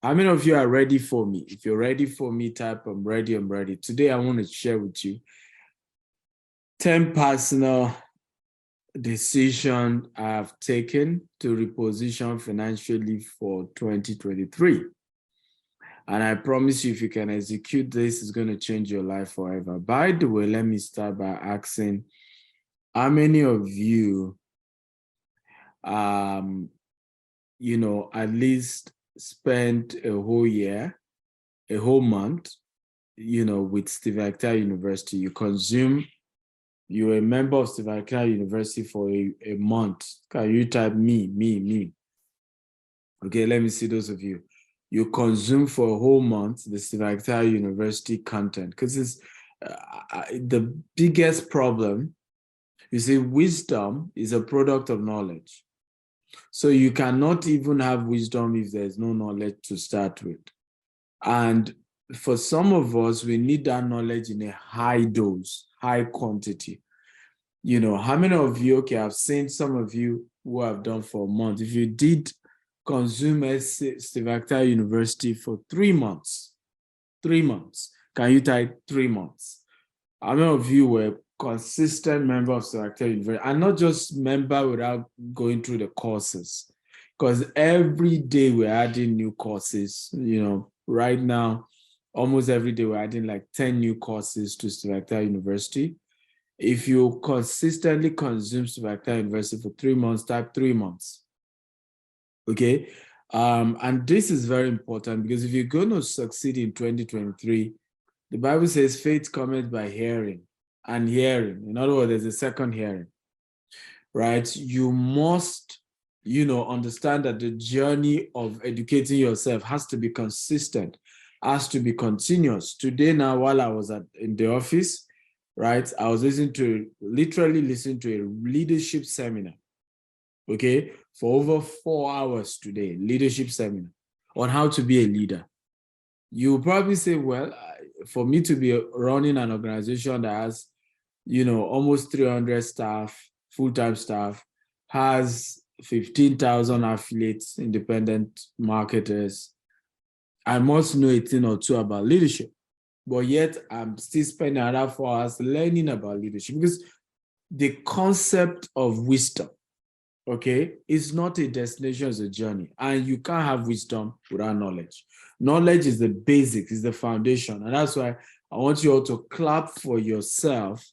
How many of you are ready for me? If you're ready for me, type I'm ready, I'm ready. Today, I want to share with you 10 personal decisions I've taken to reposition financially for 2023. And I promise you, if you can execute this, it's going to change your life forever. By the way, let me start by asking, how many of you, at least spent a whole year, a whole month, with Steve Acta University? You're a member of Steve Acta University for a month. Can you type me? Okay, let me see those of you. You consume for a whole month the Steve Acta University content, because it's the biggest problem. You see, wisdom is a product of knowledge. So you cannot even have wisdom if there's no knowledge to start with. And for some of us, we need that knowledge in a high dose, high quantity. How many of you, okay, I've seen some of you who have done for a month. If you did consume Steve Acta University for 3 months, can you type 3 months? How many of you were consistent member of Steve Acta University, and not just member without going through the courses? Because every day we're adding new courses. Right now, almost every day we're adding like 10 new courses to Steve Acta University. If you consistently consume Steve Acta University for 3 months, type 3 months. Okay. And this is very important, because if you're going to succeed in 2023, the Bible says faith cometh by hearing, and hearing. In other words, there's a second hearing, right? You must, understand that the journey of educating yourself has to be consistent, has to be continuous. Today, now, while I was in the office, right, I was literally listening to a leadership seminar, okay, for over 4 hours today, leadership seminar on how to be a leader. You probably say, well, for me to be running an organization that has, almost 300 staff, full-time staff, has 15,000 affiliates, independent marketers, I must know a thing or two about leadership. But yet I'm still spending another 4 hours learning about leadership, because the concept of wisdom, okay, is not a destination, it's a journey. And you can't have wisdom without knowledge. Knowledge is the basics, is the foundation. And that's why I want you all to clap for yourself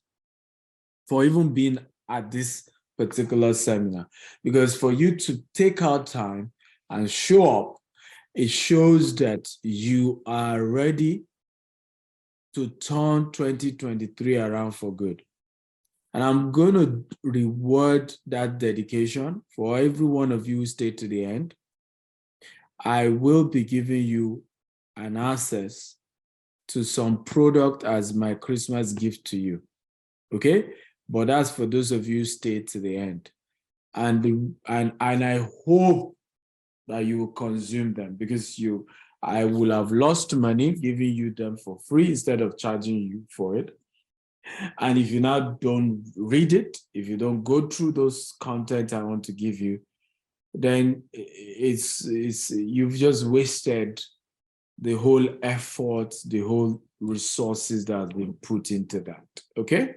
for even being at this particular seminar. Because for you to take out time and show up, it shows that you are ready to turn 2023 around for good. And I'm going to reward that dedication for every one of you who stayed to the end. I will be giving you an access to some product as my Christmas gift to you, okay? But that's for those of you who stayed to the end. And I hope that you will consume them, because I will have lost money giving you them for free instead of charging you for it. And if you now don't read it, if you don't go through those content I want to give you, then you've just wasted the whole effort, the whole resources that have been put into that. Okay?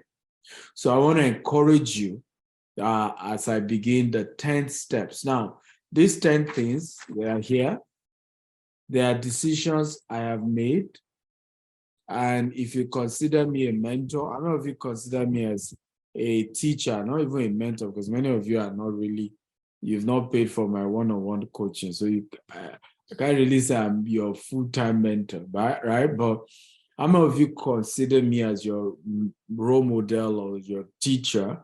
So I want to encourage you as I begin the 10 steps. Now, these 10 things, they are here. They are decisions I have made. And if you consider me a mentor, I don't know if you consider me as a teacher, not even a mentor, because many of you are not really, you've not paid for my one-on-one coaching. So I can't really say I'm your full-time mentor, right? But how many of you consider me as your role model or your teacher?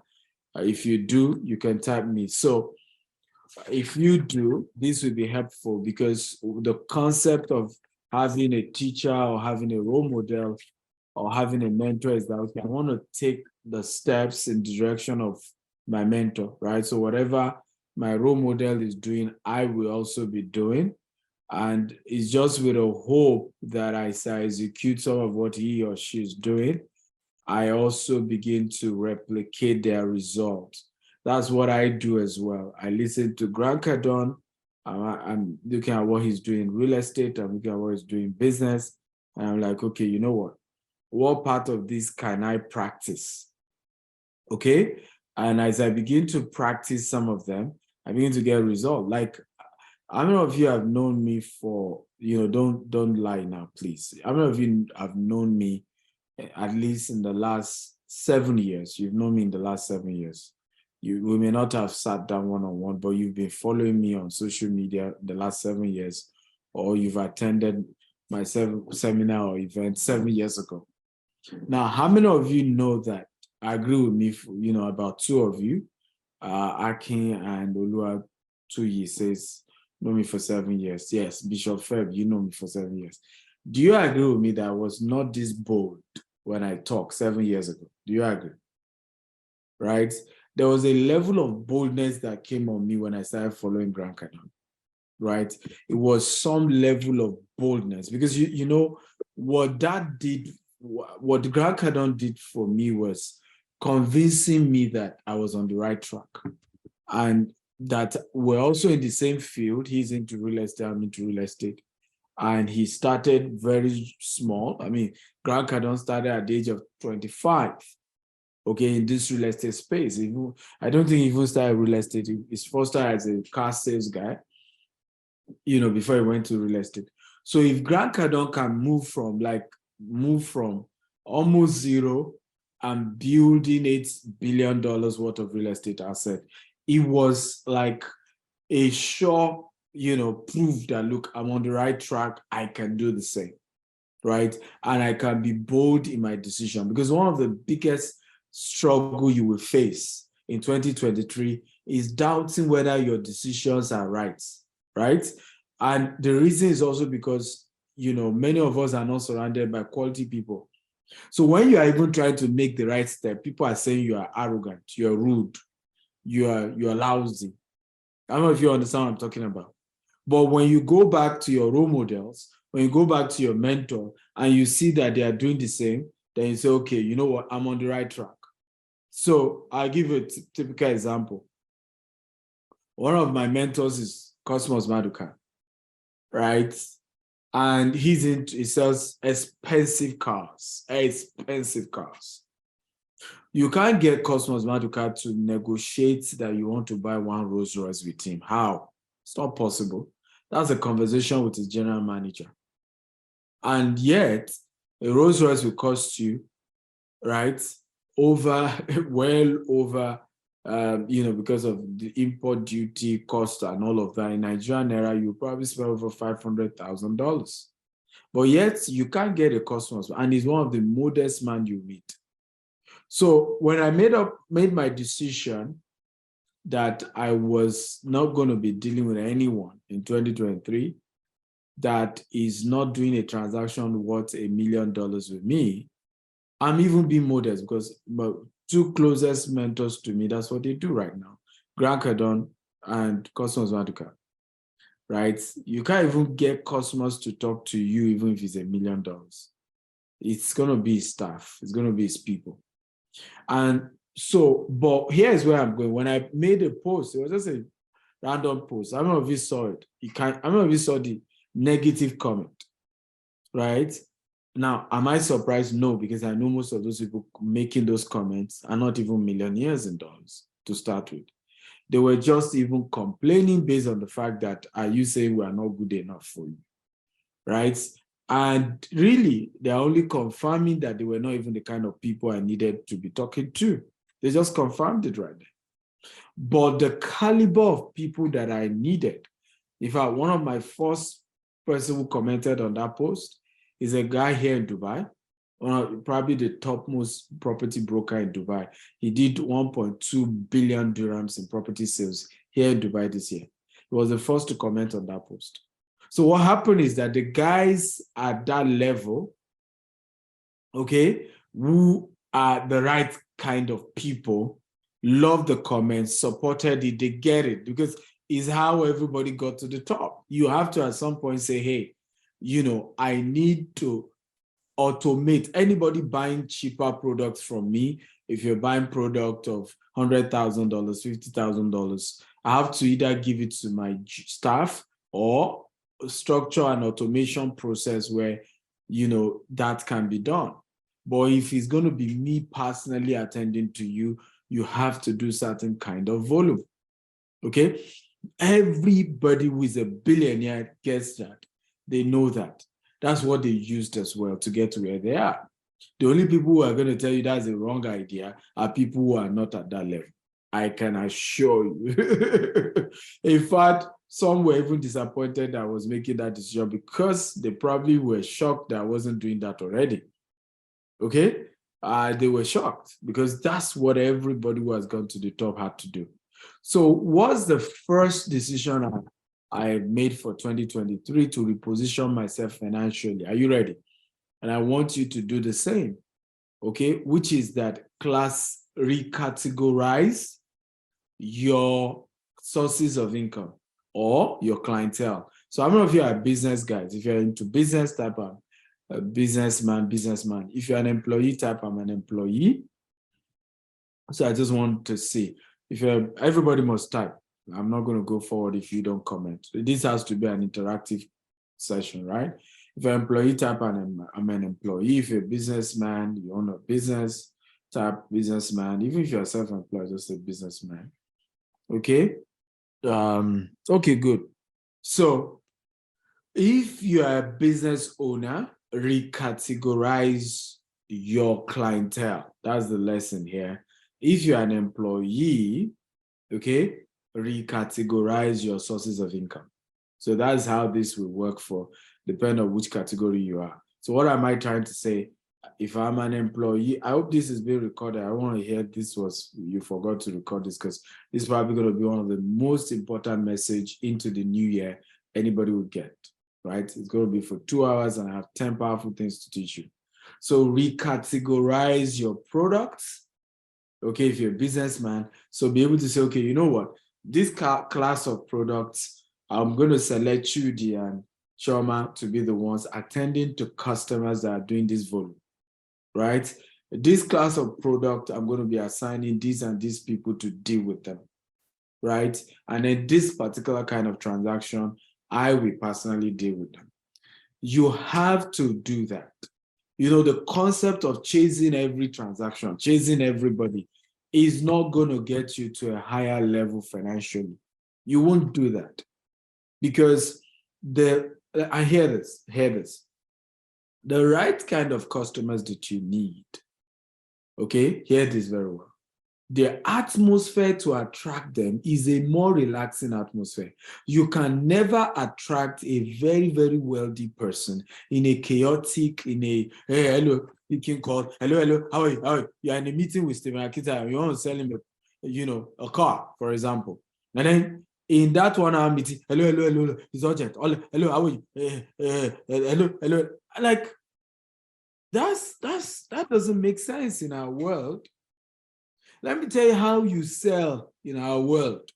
If you do, you can type me. So if you do, this will be helpful, because the concept of having a teacher or having a role model or having a mentor is that, okay, I want to take the steps in the direction of my mentor, right? So whatever my role model is doing, I will also be doing. And it's just with a hope that as I execute some of what he or she is doing, I also begin to replicate their results. That's what I do as well. I listen to Grant Cardone, I'm looking at what he's doing in real estate. I'm looking at what he's doing in business. And I'm like, okay, you know what? What part of this can I practice? Okay. And as I begin to practice some of them, I begin to get results. Like, how many of you have known me for, don't lie now, please. How many of you have known me at least in the last 7 years? You've known me in the last 7 years. We may not have sat down one-on-one, but you've been following me on social media the last 7 years, or you've attended my seminar or event 7 years ago. Now, how many of you know that? I agree with me, about two of you, Akin and Olua Tuyi says, know me for 7 years. Yes, Bishop Feb, you know me for 7 years. Do you agree with me that I was not this bold when I talked 7 years ago? Do you agree? Right? There was a level of boldness that came on me when I started following Grant Cardone. Right? It was some level of boldness because you know what that did. What Grant Cardone did for me was convincing me that I was on the right track, and that we're also in the same field. He's into real estate, I'm into real estate. And he started very small. I mean, Grant Cardone started at the age of 25, okay, in this real estate space. I don't think he even started real estate. He first started as a car sales guy, before he went to real estate. So if Grant Cardone can move from almost zero and building $8 billion worth of real estate asset, it was like a sure, proof that, look, I'm on the right track. I can do the same, right? And I can be bold in my decision, because one of the biggest struggle you will face in 2023 is doubting whether your decisions are right, right? And the reason is also because, many of us are not surrounded by quality people. So when you are even trying to make the right step, people are saying you are arrogant, you're rude, you're lousy. I don't know if you understand what I'm talking about. But when you go back to your role models, when you go back to your mentor and you see that they are doing the same, then you say, okay, you know what, I'm on the right track. So I'll give you a typical example. One of my mentors is Cosmos Maduka, right? And he sells expensive cars. You can't get Cosmos Maduka to negotiate that you want to buy one Rolls Royce with him. How? It's not possible. That's a conversation with his general manager. And yet, a Rolls Royce will cost you, right, well over, because of the import duty cost and all of that. In Nigerian naira, you probably spend over $500,000. But yet, you can't get a Cosmos, and he's one of the modest men you meet. So when I made my decision that I was not going to be dealing with anyone in 2023 that is not doing a transaction worth $1 million with me, I'm even being modest, because my two closest mentors to me, that's what they do right now, Grant Cardone and Cosmos Maduka, right? You can't even get Cosmos to talk to you even if it's $1 million. It's going to be his staff. It's going to be his people. And so, but here's where I'm going. When I made a post, it was just a random post. I don't know if you saw it. I don't know if you saw the negative comment, right? Now, am I surprised? No, because I know most of those people making those comments are not even millionaires in dollars to start with. They were just even complaining based on the fact that, are you saying we are not good enough for you, right? And really, they're only confirming that they were not even the kind of people I needed to be talking to. They just confirmed it right there. But the caliber of people that I needed, in fact, one of my first person who commented on that post is a guy here in Dubai, probably the topmost property broker in Dubai. He did 1.2 billion dirhams in property sales here in Dubai this year. He was the first to comment on that post. So what happened is that the guys at that level, okay, who are the right kind of people, love the comments, supported it, they get it, because it's how everybody got to the top. You have to at some point say, hey, I need to automate anybody buying cheaper products from me. If you're buying product of $100,000, $50,000. I have to either give it to my staff or structure an automation process where, that can be done. But if it's going to be me personally attending to you, you have to do certain kind of volume. Okay? Everybody who is a billionaire gets that. They know that. That's what they used as well to get to where they are. The only people who are going to tell you that's a wrong idea are people who are not at that level. I can assure you. In fact, some were even disappointed that I was making that decision because they probably were shocked that I wasn't doing that already. Okay? They were shocked because that's what everybody who has gone to the top had to do. So what's the first decision I made for 2023 to reposition myself financially? Are you ready? And I want you to do the same, okay? Which is that recategorize your sources of income or your clientele. So how many of you are business guys? If you're into business type, I'm a businessman. If you're an employee type, I'm an employee. So I just want to see, everybody must type. I'm not going to go forward if you don't comment. This has to be an interactive session, right? If you're an employee type, I'm an employee. If you're a businessman, you own a business type businessman. Even if you're self-employed, just a businessman. Okay? Okay, good. So if you are a business owner, recategorize your clientele. That's the lesson here. If you're an employee, okay, recategorize your sources of income. So that's how this will work for, depending on which category you are. So what am I trying to say? If I'm an employee, I hope this is being recorded. I want to hear you forgot to record this because this is probably going to be one of the most important message into the new year anybody will get, right? It's going to be for 2 hours and I have 10 powerful things to teach you. So recategorize your products. Okay, if you're a businessman, so be able to say, okay, you know what? This class of products, I'm going to select Chudi and Choma to be the ones attending to customers that are doing this volume, right? This class of product, I'm going to be assigning these and these people to deal with them, right? And then this particular kind of transaction, I will personally deal with them. You have to do that. The concept of chasing every transaction, chasing everybody is not going to get you to a higher level financially. You won't do that because I hear this. The right kind of customers that you need, okay, hear this very well. The atmosphere to attract them is a more relaxing atmosphere. You can never attract a very, very wealthy person in a chaotic, hey, hello, you can call, hello, how are you? You're in a meeting with Stephen Akita, and you want to sell him a car, for example. And then in that 1 hour meeting, hello, it's urgent. Hello, how are you? Hello. Like, that doesn't make sense in our world. Let me tell you how you sell in our world.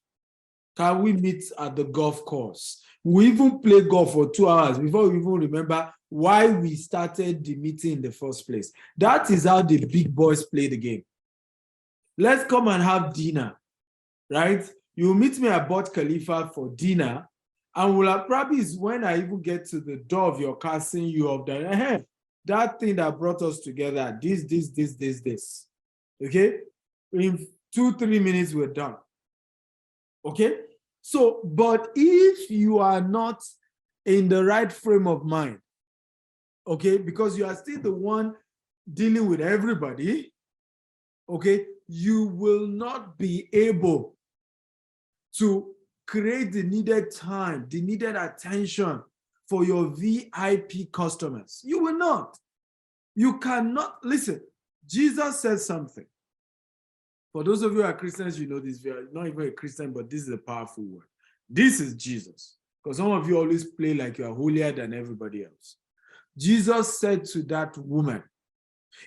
Can we meet at the golf course? We even play golf for 2 hours before we even remember why we started the meeting in the first place. That is how the big boys play the game. Let's come and have dinner, right? You meet me at Burj Khalifa for dinner, and probably is when I even get to the door of your car saying you have done, hey, that thing that brought us together, this. Okay? In 2-3 minutes, we're done. Okay? So, but if you are not in the right frame of mind, okay, because you are still the one dealing with everybody, okay, you will not be able to create the needed time, the needed attention for your VIP customers. You will not. You cannot. Listen, Jesus said something. For those of you who are Christians, you know this. You are not even a Christian, but this is a powerful word. This is Jesus. Because some of you always play like you are holier than everybody else. Jesus said to that woman,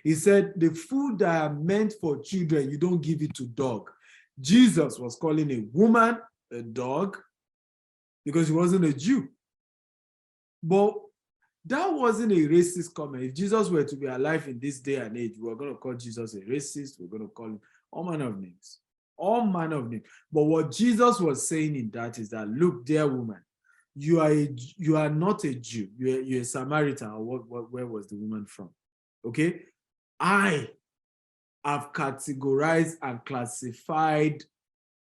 he said, the food that are meant for children, you don't give it to dog. Jesus was calling a woman a dog because he wasn't a Jew. But that wasn't a racist comment. If Jesus were to be alive in this day and age, we're going to call Jesus a racist. We're going to call him all manner of names. all manner of names. But what Jesus was saying in that is that, look, dear woman, you are not a Jew. You're a Samaritan. Or where was the woman from? Okay, I have categorized and classified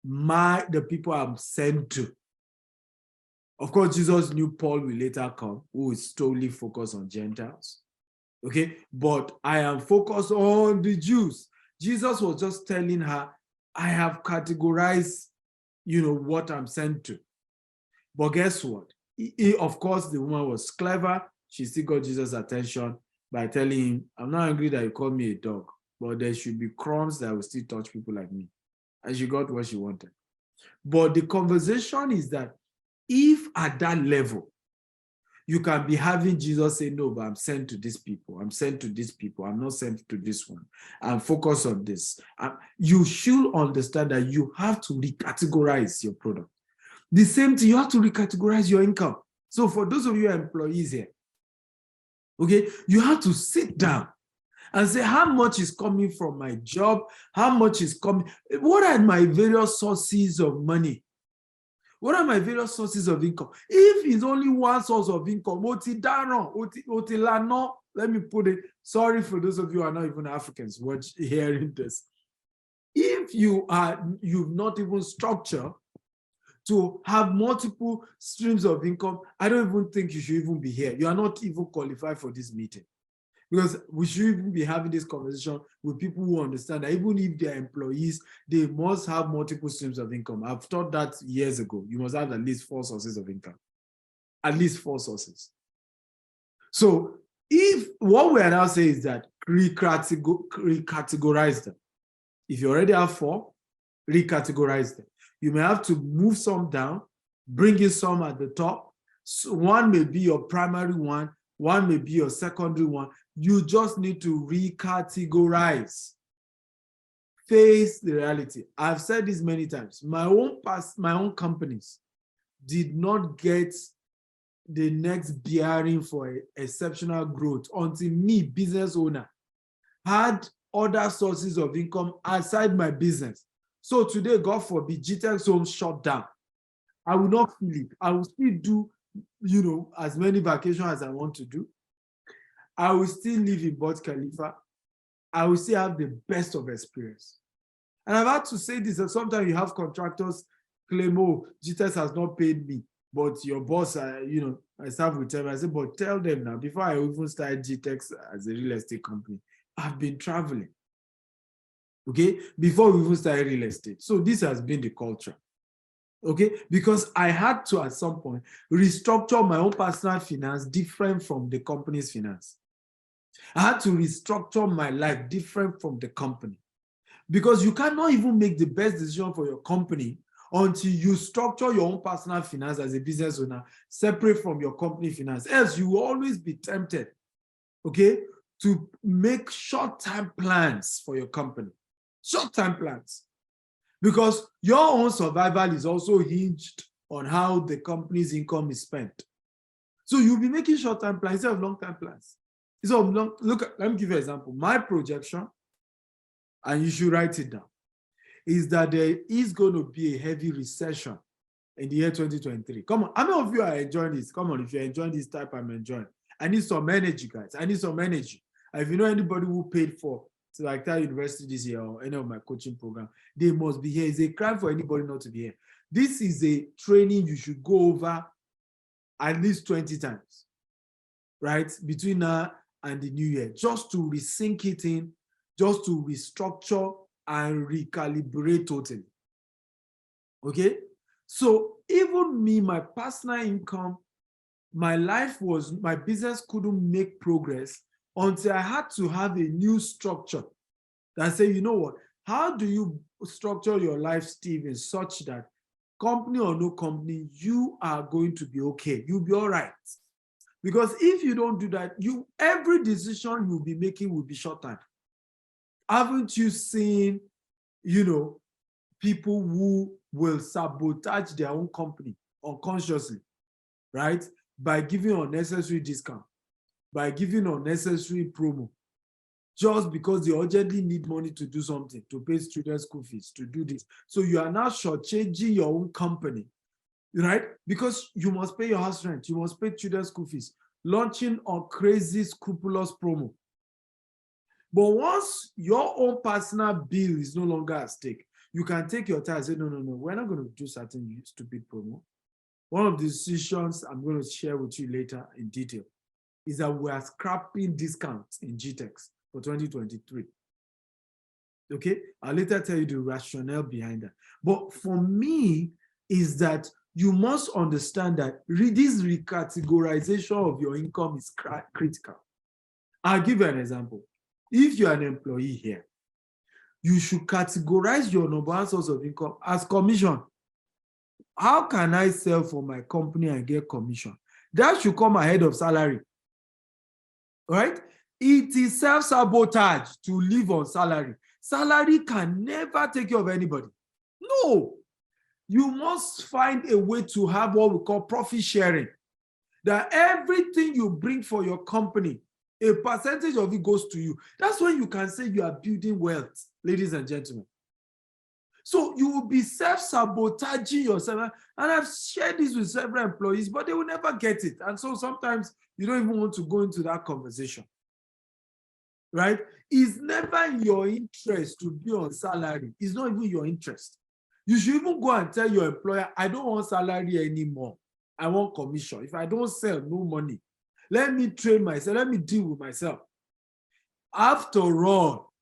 the people I'm sent to. Of course, Jesus knew Paul will later come, who is totally focused on Gentiles. Okay, but I am focused on the Jews. Jesus was just telling her, I have categorized, what I'm sent to. But guess what? Of course, the woman was clever. She still got Jesus' attention by telling him, I'm not angry that you called me a dog, but there should be crumbs that will still touch people like me. And she got what she wanted. But the conversation is that if at that level, you can be having Jesus say, no, but I'm sent to these people. I'm sent to these people. I'm not sent to this one. I'm focused on this. You should understand that you have to recategorize your product. The same thing, you have to recategorize your income. So for those of you employees here, okay, you have to sit down and say, how much is coming from my job? How much is coming? What are my various sources of money? What are my various sources of income? If it's only one source of income, let me put it, sorry for those of you who are not even Africans hearing this. If you've not even structured to have multiple streams of income, I don't even think you should even be here. You are not even qualified for this meeting. Because we should even be having this conversation with people who understand that even if they're employees, they must have multiple streams of income. I've taught that years ago. You must have at least 4 sources of income. At least 4 sources. So if what we are now saying is that recategorize them. If you already have 4, recategorize them. You may have to move some down, bring in some at the top. So one may be your primary one may be your secondary one. You just need to recategorize. Face the reality. I've said this many times. My own companies did not get the next bearing for exceptional growth until me, business owner, had other sources of income outside my business. So today, God forbid, GTEx home shut down. I will not feel it. I will still do, as many vacations as I want to do. I will still live in Burj Khalifa. I will still have the best of experience. And I've had to say this, that sometimes you have contractors claim, oh, GTEx has not paid me, but your boss, I start with them. I say, but tell them now, before I even started GTEx as a real estate company, I've been traveling, okay, before we even started real estate. So this has been the culture, okay, because I had to, at some point, restructure my own personal finance different from the company's finance. I had to restructure my life different from the company, because you cannot even make the best decision for your company until you structure your own personal finance as a business owner separate from your company finance. Else you will always be tempted, okay, to make short-term plans for your company. Short-term plans. Because your own survival is also hinged on how the company's income is spent. So you'll be making short-term plans instead of long-term plans. So look, let me give you an example. My projection, and you should write it down, is that there is going to be a heavy recession in the year 2023. Come on, how many of you are enjoying this? Come on, if you're enjoying this type, I'm enjoying. I need some energy, guys. I need some energy. And if you know anybody who paid for Telecommunication University this year or any of my coaching program, they must be here. It's a crime for anybody not to be here. This is a training you should go over at least 20 times, right? Between now and the new year, just to resync it in, just to restructure and recalibrate totally. Okay? So even me, my personal income, my business couldn't make progress until I had to have a new structure that say, you know what, how do you structure your life, Steve, in such that company or no company, you are going to be okay. You'll be all right. Because if you don't do that, every decision you'll be making will be short-term. Haven't you seen, people who will sabotage their own company unconsciously, right? By giving unnecessary discount, by giving unnecessary promo, just because they urgently need money to do something, to pay students' school fees, to do this. So you are now shortchanging your own company, right? Because you must pay your house rent, you must pay children's school fees, launching on crazy, scrupulous promo. But once your own personal bill is no longer at stake, you can take your time and say, no, we're not going to do certain stupid promo. One of the decisions I'm going to share with you later in detail is that we are scrapping discounts in GTEx for 2023. Okay, I'll later tell you the rationale behind that. But for me, is that you must understand that this recategorization of your income is critical. I'll give you an example. If you're an employee here, you should categorize your number one source of income as commission. How can I sell for my company and get commission? That should come ahead of salary. Right? It is self-sabotage to live on salary. Salary can never take care of anybody. No. You must find a way to have what we call profit sharing. That everything you bring for your company, a percentage of it goes to you. That's when you can say you are building wealth, ladies and gentlemen. So you will be self-sabotaging yourself. And I've shared this with several employees, but they will never get it. And so sometimes you don't even want to go into that conversation. Right? It's never in your interest to be on salary. It's not even your interest. You should even go and tell your employer, I don't want salary anymore. I want commission. If I don't sell, no money. Let me train myself. Let me deal with myself. After all,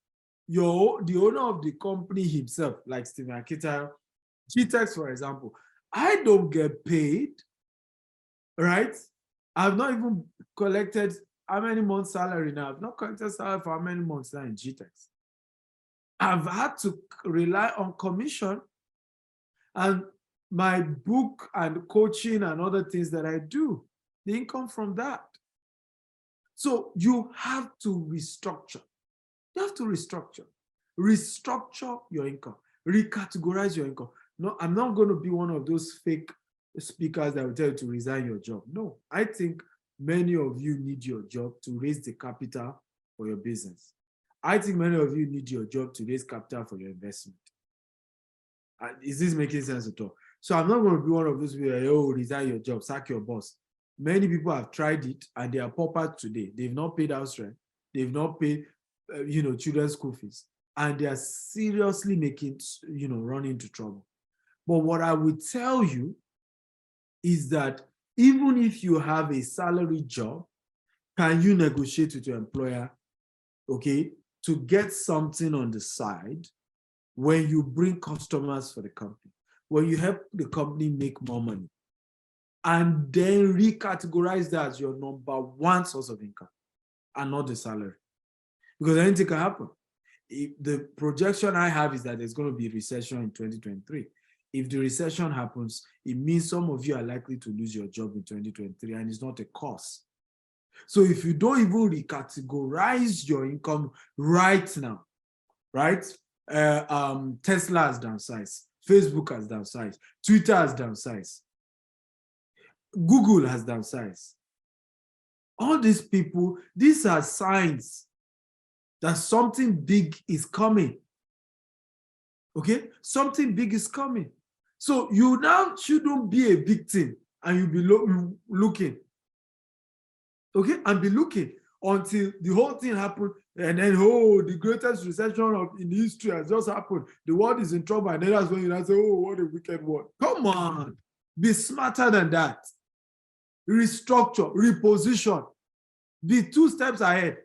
the owner of the company himself, like Stephen Akita, GTEx, for example, I don't get paid, right? I've not even collected how many months salary now? I've not collected salary for how many months now in GTEx. I've had to rely on commission and my book and coaching and other things that I do, the income from that. So you have to restructure. You have to restructure. Restructure your income. Recategorize your income. No, I'm not going to be one of those fake speakers that will tell you to resign your job. No, I think many of you need your job to raise the capital for your business. I think many of you need your job to raise capital for your investment. Is this making sense at all? So I'm not going to be one of those people, oh, resign your job, sack your boss. Many people have tried it and they are pauper today. They've not paid house rent. They've not paid, children's school fees. And they are seriously making, run into trouble. But what I would tell you is that even if you have a salary job, can you negotiate with your employer, okay, to get something on the side when you bring customers for the company, when you help the company make more money, and then recategorize that as your number one source of income and not the salary? Because anything can happen. The projection I have is that there's going to be a recession in 2023. If the recession happens, it means some of you are likely to lose your job in 2023, and it's not a cause. So if you don't even recategorize your income right now, right? Tesla has downsized, Facebook has downsized, Twitter has downsized, Google has downsized. All these people, these are signs that something big is coming. Okay, something big is coming. So you now shouldn't be a victim and you be looking. Okay, and be looking until the whole thing happened, and then, oh, the greatest recession in history has just happened. The world is in trouble, and then that's when you now say, oh, what a wicked world. Come on, be smarter than that. Restructure, reposition, be 2 steps ahead.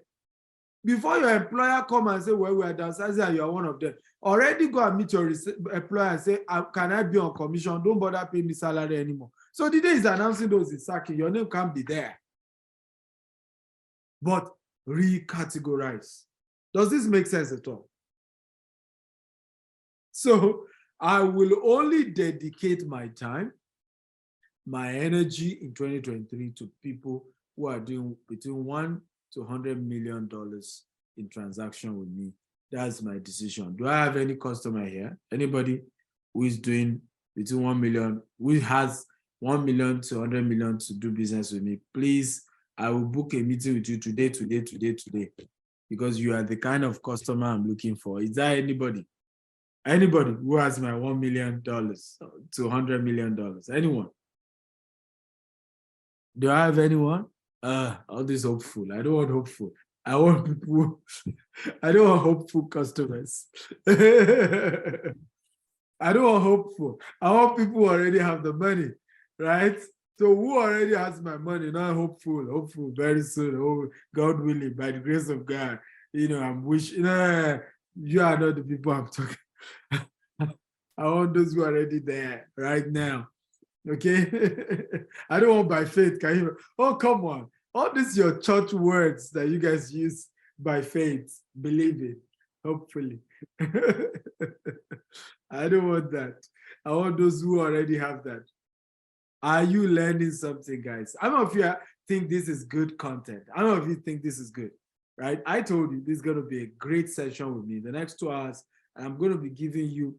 Before your employer come and say, well, we are downsizing and you are one of them, already go and meet your employer and say, can I be on commission? Don't bother paying me salary anymore. So the day he's announcing those is sacking, your name can't be there. But recategorize. Does this make sense at all? So I will only dedicate my time, my energy in 2023 to people who are doing between $1 to $100 million in transaction with me. That's my decision. Do I have any customer here? Anybody who is doing between 1 million, who has 1 million to 100 million to do business with me? Please, I will book a meeting with you today. because you are the kind of customer I'm looking for. Is there anybody? Anybody who has my $1 million to $100 million? Anyone? Do I have anyone? All this hopeful. I don't want hopeful. I want people. I don't want hopeful customers. I don't want hopeful. I want people who already have the money, right? So who already has my money? Not hopeful very soon. Oh, God willing, by the grace of God. I'm wishing. You are not the people I'm talking. I want those who are already there right now. Okay? I don't want by faith. Can you? Oh, come on. All these your church words that you guys use by faith. Believe it. Hopefully. I don't want that. I want those who already have that. Are you learning something, guys? How many of you think this is good content? How many of you think this is good? Right? I told you this is going to be a great session with me the next 2 hours. And I'm going to be giving you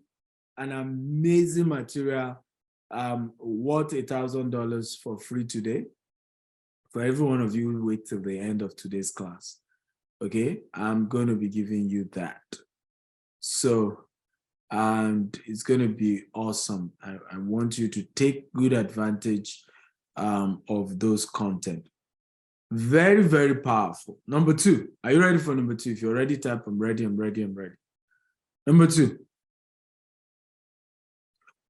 an amazing material worth $1,000 for free today. For every one of you who wait till the end of today's class. Okay? I'm going to be giving you that. So, and it's going to be awesome. I want you to take good advantage of those content. Very, very powerful. Number 2. Are you ready for number 2? If you're ready, type, I'm ready, I'm ready, I'm ready. Number 2.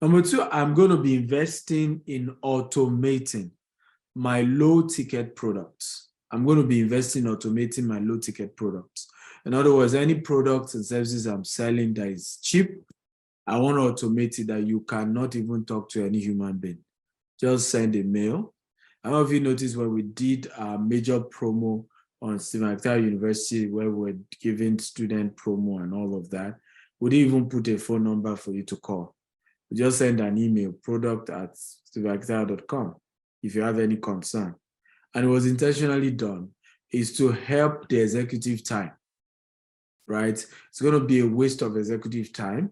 Number 2, I'm going to be investing in automating my low-ticket products. I'm going to be investing in automating my low-ticket products. In other words, any products and services I'm selling that is cheap, I want to automate it that you cannot even talk to any human being. Just send a mail. I don't know if you noticed when we did a major promo on Stephen University, where we're giving student promo and all of that, we didn't even put a phone number for you to call. We just send an email, product@stephenactile.com, if you have any concern. And it was intentionally done, is to help the executive time, right? It's going to be a waste of executive time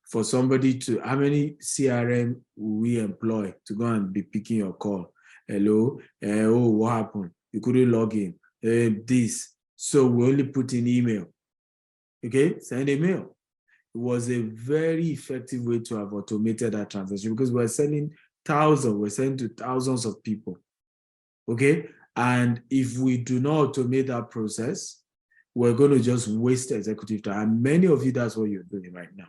for somebody to, how many CRM we employ to go and be picking your call? Hello, oh, what happened? You couldn't log in, this. So we only put in email, okay? Send a mail. It was a very effective way to have automated that transaction because we're sending to thousands of people, okay? And if we do not automate that process, we're going to just waste executive time. And many of you, that's what you're doing right now.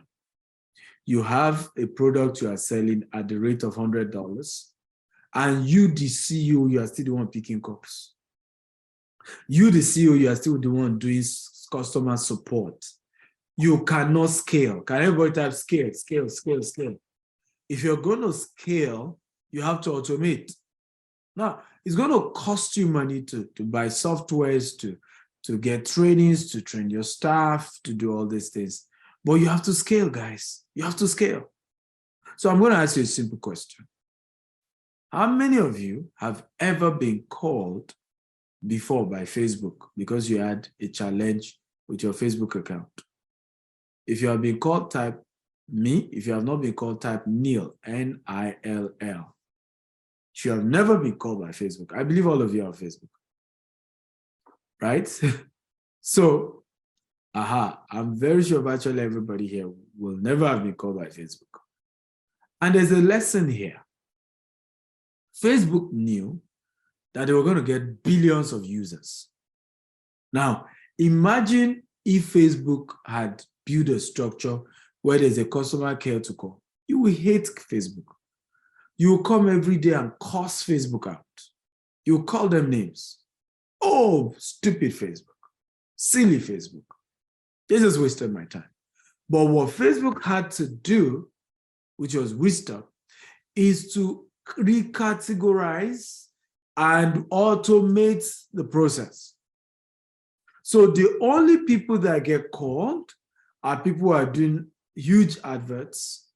You have a product you are selling at the rate of $100, and you, the CEO, you are still the one picking calls. You, the CEO, you are still the one doing customer support. You cannot scale. Can everybody type scale, scale, scale, scale? If you're going to scale, you have to automate. Now, it's going to cost you money to buy softwares, to get trainings, to train your staff, to do all these things. But you have to scale, guys. You have to scale. So I'm going to ask you a simple question. How many of you have ever been called before by Facebook because you had a challenge with your Facebook account? If you have been called, type me. If you have not been called, type Neil, N-I-L-L. If you have never been called by Facebook, I believe all of you are on Facebook, right? So, I'm very sure virtually everybody here will never have been called by Facebook. And there's a lesson here. Facebook knew that they were going to get billions of users. Now, imagine if Facebook had built a structure where there's a customer care to call. You will hate Facebook. You will come every day and curse Facebook out. You will call them names. Oh, stupid Facebook. Silly Facebook. They just wasted my time. But what Facebook had to do, which was wisdom, is to recategorize and automate the process. So the only people that get called are people who are doing huge adverts,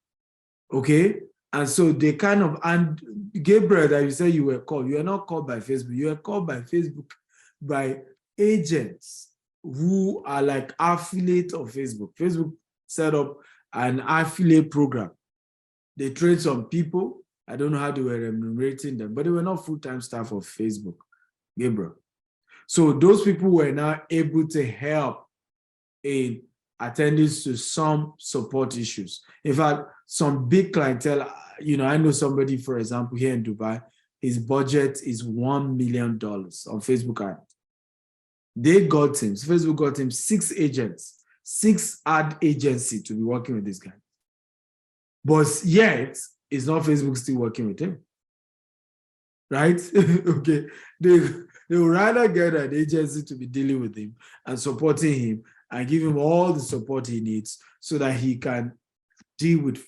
okay? And so they kind of, and Gabriel, that you say you were called, you are not called by Facebook, you are called by Facebook by agents who are like affiliate of Facebook. Facebook set up an affiliate program. They trained some people. I don't know how they were remunerating them, but they were not full-time staff of Facebook, Gabriel. So those people were now able to help in attending to some support issues. In fact, some big clientele, I know somebody, for example, here in Dubai, his budget is $1 million on Facebook ads. Facebook got him 6 agents, 6 ad agency to be working with this guy. But yet, it's not Facebook still working with him. Right? Okay. They would rather get an agency to be dealing with him and supporting him and give him all the support he needs so that he can deal with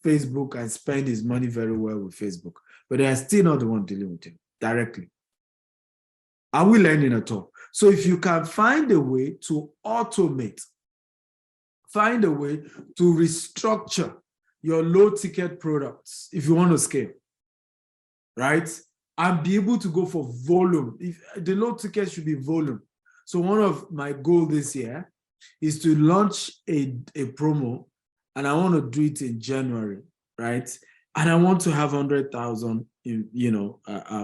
Facebook and spend his money very well with Facebook. But they are still not the one dealing with him directly. Are we learning at all? So if you can find a way to automate, find a way to restructure your low ticket products if you want to scale, right? And be able to go for volume. If the low ticket should be volume. So one of my goals this year is to launch a promo, and I want to do it in January, right? And I want to have 100,000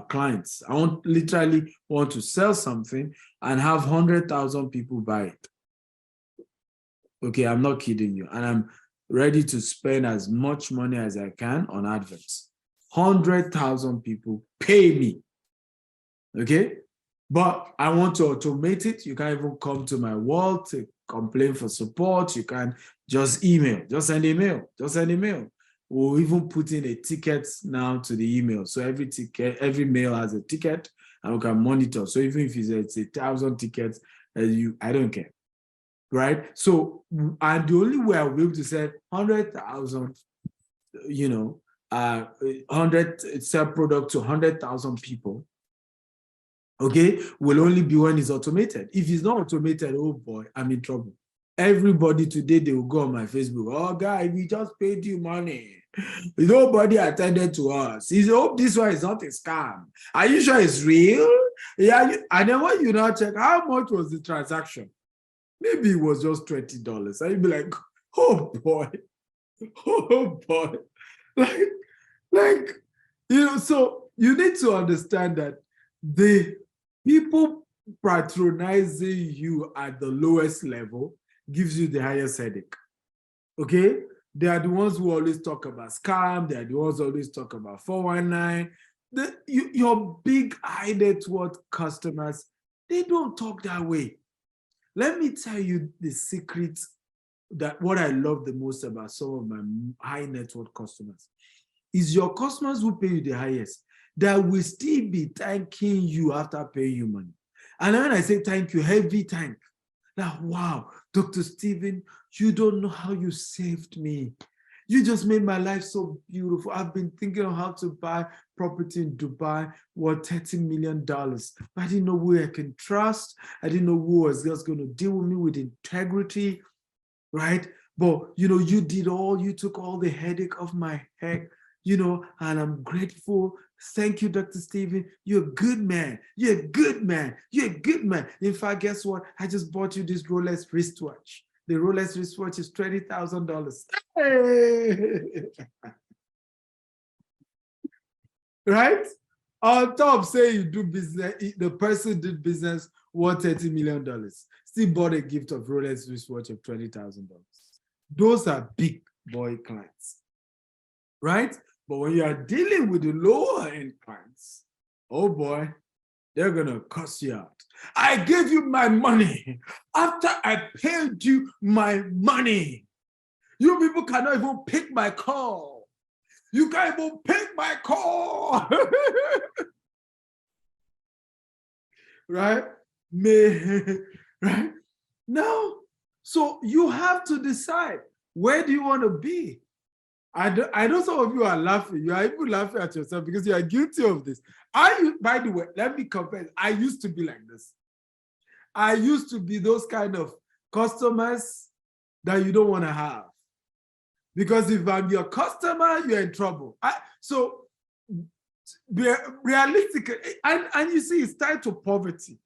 clients. I literally want to sell something and have 100,000 people buy it. Okay, I'm not kidding you. And I'm ready to spend as much money as I can on adverts. 100,000 people pay me. Okay? But I want to automate it. You can't even come to my wall to complain for support. You can just email. Just send email. Just send email. We'll even put in a ticket now to the email. So every mail has a ticket, and we can monitor. So even if it's 1,000 tickets, I don't care. Right? So, and the only way I'll be able to sell 100,000, 100 sell product to 100,000 people, okay, will only be when it's automated. If it's not automated, oh boy, I'm in trouble. Everybody today, they will go on my Facebook. Oh, guy, we just paid you money. Nobody attended to us. He hope this one is not a scam. Are you sure it's real? Yeah. And then when you now check, how much was the transaction? Maybe it was just $20. And you'd be like, oh boy, oh boy. So you need to understand that the people patronizing you at the lowest level gives you the highest headache. Okay? They are the ones who always talk about scam. They are the ones who always talk about 419. Your big high net worth customers, they don't talk that way. Let me tell you the secret that what I love the most about some of my high net worth customers is your customers who pay you the highest that will still be thanking you after paying you money. And when I say thank you, heavy thank. Now, wow, Dr. Stephen, you don't know how you saved me. You just made my life so beautiful. I've been thinking of how to buy property in Dubai worth $30 million. I didn't know who I can trust. I didn't know who was just going to deal with me with integrity, right? But, you took all the headache off my head, and I'm grateful. Thank you, Dr. Stephen. You're a good man. You're a good man. You're a good man. In fact, guess what? I just bought you this Rolex wristwatch. The Rolex wristwatch is $20,000. Hey! Right? On top, say you do business, the person did business worth $30 million. Still bought a gift of Rolex wristwatch of $20,000. Those are big boy clients. Right? But when you are dealing with the lower end clients, oh boy, they're going to cuss you out. I gave you my money after I paid you my money. You people cannot even pick my call. You can't even pick my call. Right? Right? Now, so you have to decide, where do you want to be? I know some of you are laughing. You are even laughing at yourself because you are guilty of this. By the way, let me confess, I used to be like this. I used to be those kind of customers that you don't want to have. Because if I'm your customer, you're in trouble. So realistically, and you see, it's tied to poverty.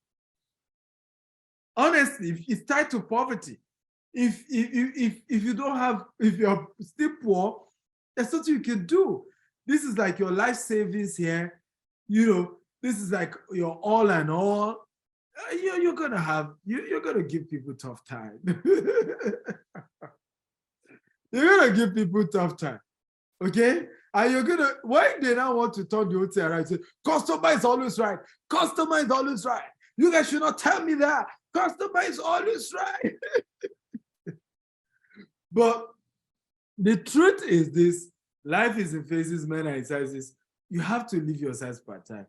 Honestly, it's tied to poverty. If you don't have, if you're still poor, there's nothing you can do. This is like your life savings here. This is like your all and all. you're gonna have you're gonna give people tough time. You're gonna give people tough time, okay? And you're gonna when they now want to turn the whole thing around, say customer is always right. Customer is always right. You guys should not tell me that. Customer is always right. But the truth is this: life is in phases, men are in sizes. You have to live your size part time.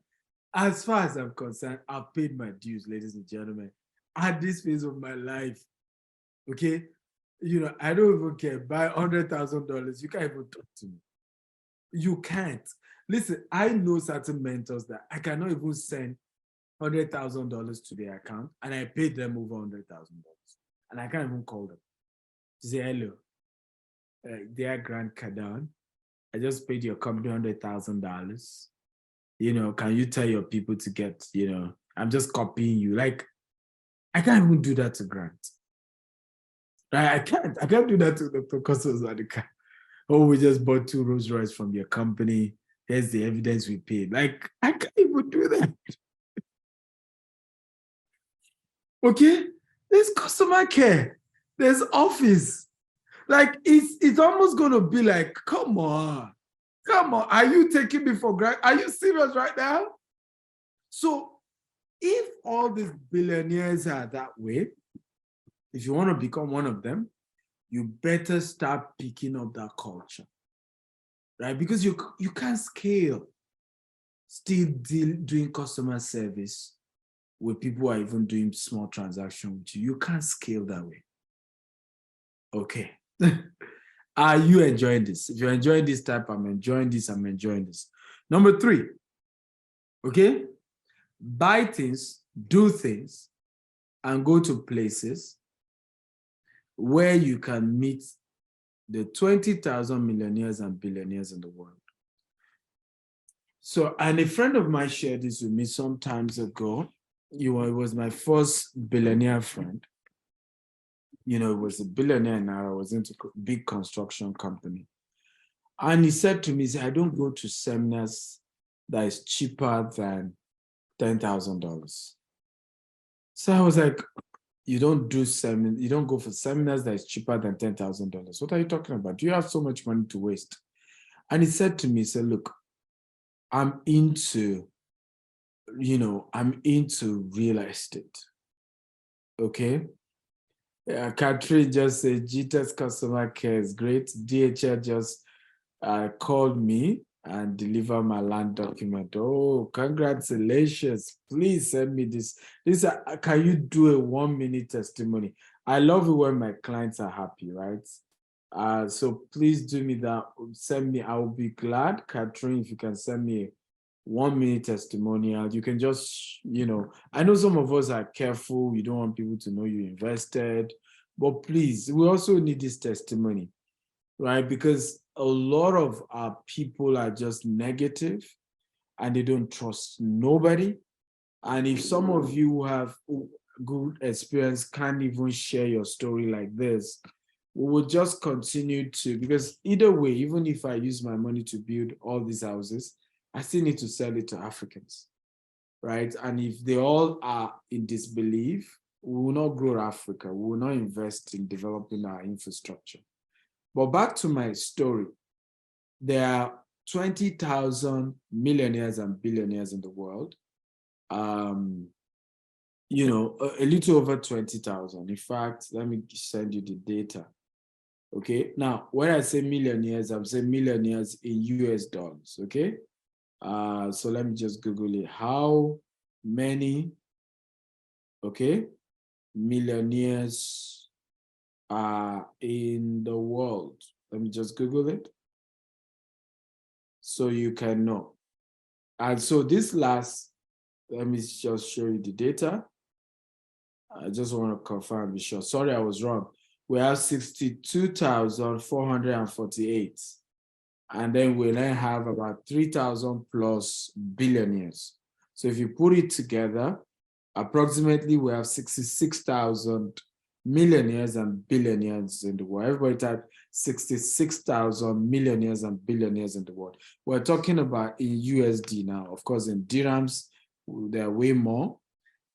As far as I'm concerned, I've paid my dues, ladies and gentlemen, at this phase of my life. Okay, I don't even care. Buy $100,000, you can't even talk to me. You can't. Listen, I know certain mentors that I cannot even send $100,000 to their account, and I paid them over $100,000, and I can't even call them to say hello. Dear Grant Cardone, I just paid your company $100,000. Can you tell your people to get, I'm just copying you. Like, I can't even do that to Grant. I can't do that to Dr. Costos at the car. Oh, we just bought 2 Rolls Royce from your company. Here's the evidence we paid. Like, I can't even do that. Okay? There's customer care. There's office. Like, it's almost going to be like, come on. Are you taking me for granted? Are you serious right now? So if all these billionaires are that way, if you want to become one of them, you better start picking up that culture, right? Because you can't scale still doing customer service with people who are even doing small transactions with you. You can't scale that way. Okay. Are you enjoying this? If you're enjoying this type, I'm enjoying this. Number 3, okay? Buy things, do things, and go to places where you can meet the 20,000 millionaires and billionaires in the world. So, and a friend of mine shared this with me some times ago. It was my first billionaire friend. It was a billionaire and I was into a big construction company. And he said to me, I don't go to seminars that is cheaper than $10,000. So I was like, you don't go for seminars that is cheaper than $10,000. What are you talking about? Do you have so much money to waste? And he said to me, look, I'm into real estate. Okay. Catherine just said, GTS customer care is great. DHL just called me and delivered my land document. Oh, congratulations. Please send me this. Can you do a 1-minute testimony? I love it when my clients are happy, right? So please do me that. Send me. I will be glad, Catherine, if you can send me a 1-minute testimonial. You can just, I know some of us are careful. You don't want people to know you invested, but please, we also need this testimony, right? Because a lot of our people are just negative and they don't trust nobody. And if some of you have good experience can't even share your story like this, we will just continue to, because either way, even if I use my money to build all these houses, I still need to sell it to Africans, right? And if they all are in disbelief, we will not grow Africa. We will not invest in developing our infrastructure. But back to my story, there are 20,000 millionaires and billionaires in the world. A little over 20,000. In fact, let me send you the data. Okay, now when I say millionaires, I'm saying millionaires in US dollars. Okay, so let me just Google it. How many, millionaires are in the world? Let me just Google it so you can know. And so let me just show you the data. I just want to confirm, be sure. Sorry, I was wrong. We have 62,448. And then we then have about 3,000 plus billionaires. So if you put it together, approximately we have 66,000 millionaires and billionaires in the world. Everybody type 66,000 millionaires and billionaires in the world. We're talking about in USD now. Of course, in dirhams, there are way more.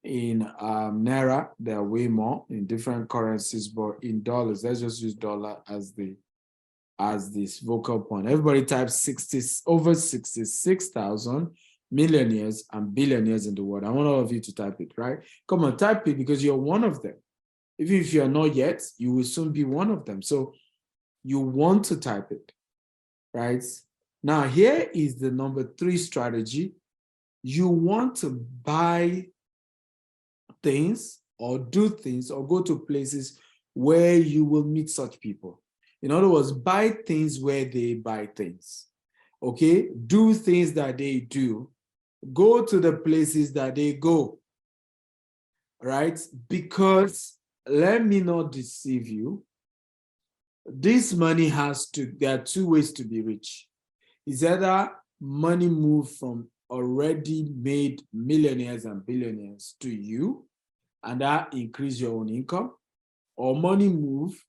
In Naira, there are way more in different currencies, but in dollars, let's just use dollar as this vocal point. Everybody types over 66,000 millionaires and billionaires in the world. I want all of you to type it, right? Come on, type it because you're one of them. Even if you're not yet, you will soon be one of them. So you want to type it, right? Now, here is the number 3 strategy. You want to buy things or do things or go to places where you will meet such people. In other words, buy things where they buy things. Okay? Do things that they do. Go to the places that they go. Right? Because let me not deceive you. This money there are 2 ways to be rich. It's either money moved from already made millionaires and billionaires to you, and that increase your own income, or money move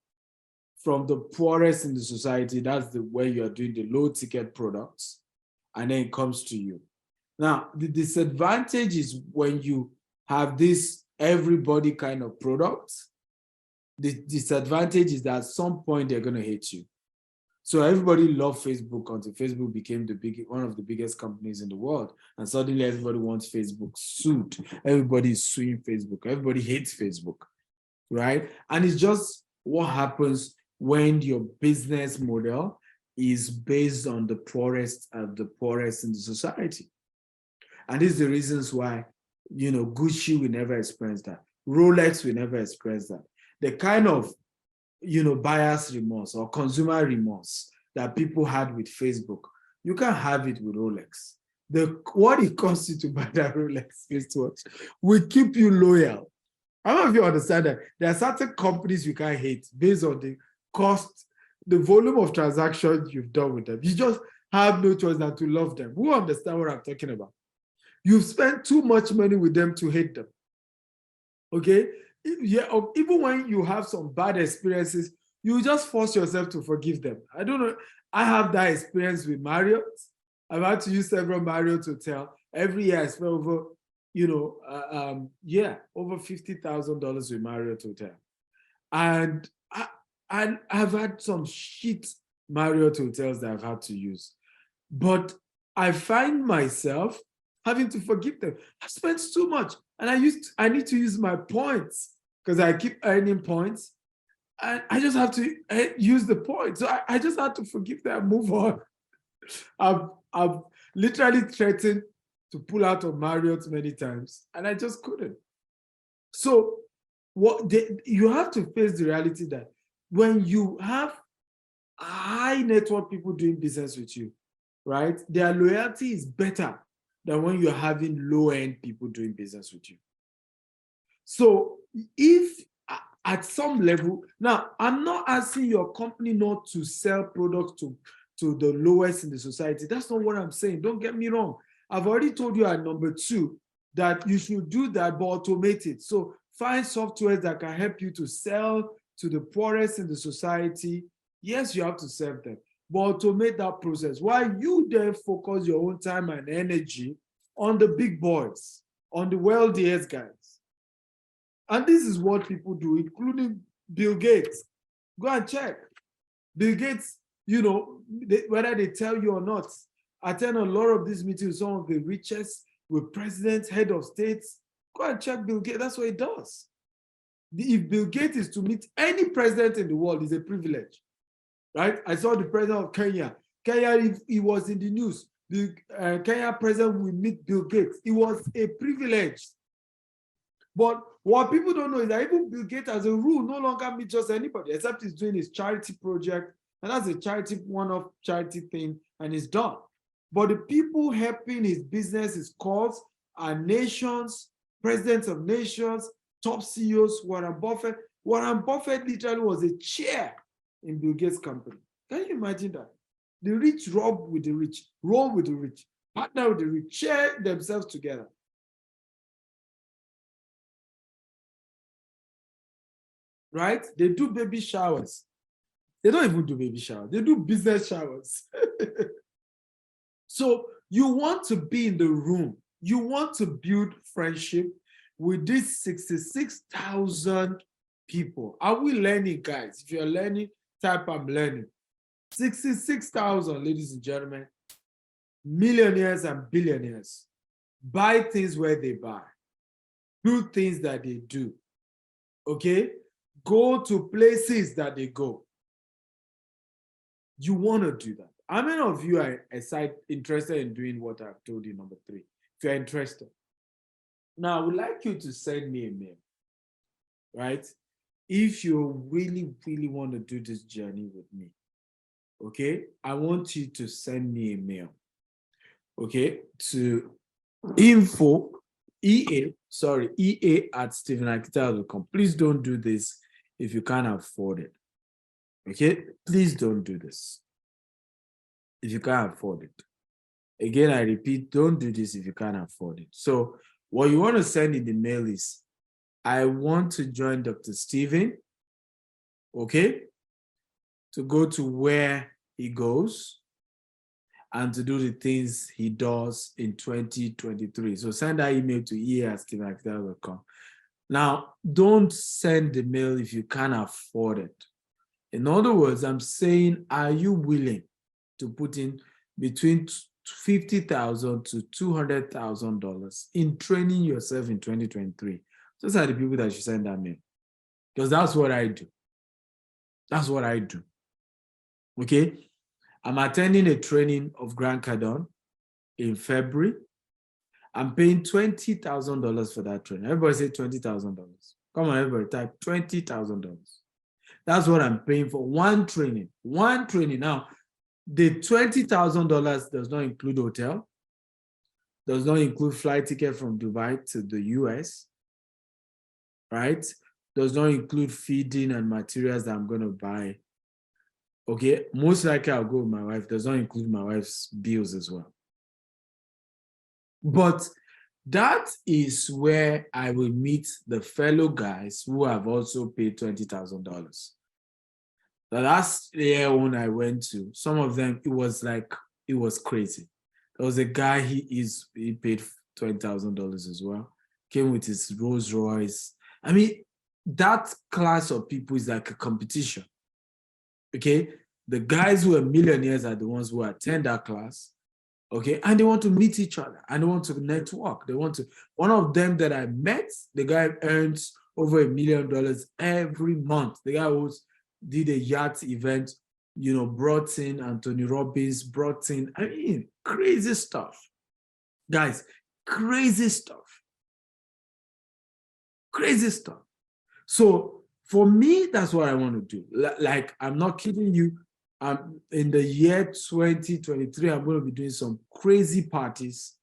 from the poorest in the society, that's where you're doing the low ticket products, and then it comes to you. Now, the disadvantage is when you have this everybody kind of products, the disadvantage is that at some point they're going to hate you. So everybody loved Facebook until Facebook became one of the biggest companies in the world. And suddenly everybody wants Facebook sued. Everybody is suing Facebook. Everybody hates Facebook, right? And it's just what happens when your business model is based on the poorest of the poorest in the society. And these are the reasons why, Gucci will never experience that. Rolex will never experience that. The kind of buyer's remorse or consumer remorse that people had with Facebook, you can't have it with Rolex. What it costs you to buy that Rolex wristwatch will keep you loyal. I don't know if you understand that. There are certain companies you can't hate based on the cost, the volume of transactions you've done with them. You just have no choice than to love them. Who understand what I'm talking about? You've spent too much money with them to hate them. Okay? Yeah, even when you have some bad experiences, you just force yourself to forgive them. I don't know. I have that experience with Marriott. I've had to use several Marriott hotels. Every year I spend over, over $50,000 with Marriott hotel. And I've had some shit Marriott hotels that I've had to use. But I find myself having to forgive them. I spent too much. And I need to use my points because I keep earning points. And I just have to use the points. So I just had to forgive them and move on. I've literally threatened to pull out of Marriott many times, and I just couldn't. So you have to face the reality that when you have high network people doing business with you, right, their loyalty is better than when you're having low-end people doing business with you. So if at some level, now I'm not asking your company not to sell products to the lowest in the society. That's not what I'm saying. Don't get me wrong. I've already told you at number 2 that you should do that, but automate it. So find software that can help you to sell to the poorest in the society. Yes, you have to serve them, but automate that process while you then focus your own time and energy on the big boys, on the wealthiest guys. And this is what people do, including Bill Gates. Go and check. Bill Gates, whether they tell you or not, attend a lot of these meetings, some of the richest with presidents, head of states. Go and check Bill Gates. That's what he does. If Bill Gates is to meet any president in the world, is a privilege, right? I saw the president of Kenya. Kenya, he was in the news. The Kenya president will meet Bill Gates. It was a privilege. But what people don't know is that even Bill Gates, as a rule, no longer meets just anybody, except he's doing his charity project, and that's a charity, one-off charity thing, and it's done. But the people helping his business, his cause, are nations, presidents of nations, top CEOs. Warren Buffett. Warren Buffett literally was a chair in Bill Gates' company. Can you imagine that? The rich rob with the rich, roll with the rich, partner with the rich, share themselves together. Right? They do baby showers. They don't even do baby showers. They do business showers. So you want to be in the room. You want to build friendship. with these 66,000 people. Are we learning, guys? If you're learning, type I'm learning. 66,000, ladies and gentlemen, millionaires and billionaires buy things where they buy, do things that they do, okay? Go to places that they go. You want to do that. How many of you are interested in doing what I've told you, number 3? If you're interested. Now, I would like you to send me a mail, right? If you really, really want to do this journey with me, okay? I want you to send me a mail, okay? To ea@stephenakita.com. Please don't do this if you can't afford it, okay? Please don't do this if you can't afford it. Again, I repeat, don't do this if you can't afford it. So what you want to send in the mail is, I want to join Dr. Stephen, okay, to go to where he goes and to do the things he does in 2023. So send that email to ea@stephenakita.com. Now, don't send the mail if you can't afford it. In other words, I'm saying, are you willing to put in between $50,000 to $200,000 in training yourself in 2023? Those are the people that should send that mail, because that's what I do. That's what I do. Okay? I'm attending a training of Grant Cardone in February. I'm paying $20,000 for that training. Everybody say $20,000. Come on, everybody, type $20,000. That's what I'm paying for one training. One training. Now, the $20,000 does not include hotel, does not include flight ticket from Dubai to the US, right? Does not include feeding and materials that I'm going to buy. Okay, most likely I'll go with my wife. Does not include my wife's bills as well. But that is where I will meet the fellow guys who have also paid $20,000. The last year when I went to, some of them, it was crazy. There was a guy, he paid $20,000 as well. Came with his Rolls Royce. I mean, that class of people is like a competition. Okay, the guys who are millionaires are the ones who attend that class. Okay, and they want to meet each other and they want to network. They want to. One of them that I met, the guy earns over $1 million every month. The guy did a yacht event, brought in Anthony Robbins, brought in, I mean, crazy stuff. Guys, crazy stuff. Crazy stuff. So for me, that's what I want to do. Like, I'm not kidding you. In the year 2023, I'm going to be doing some crazy parties.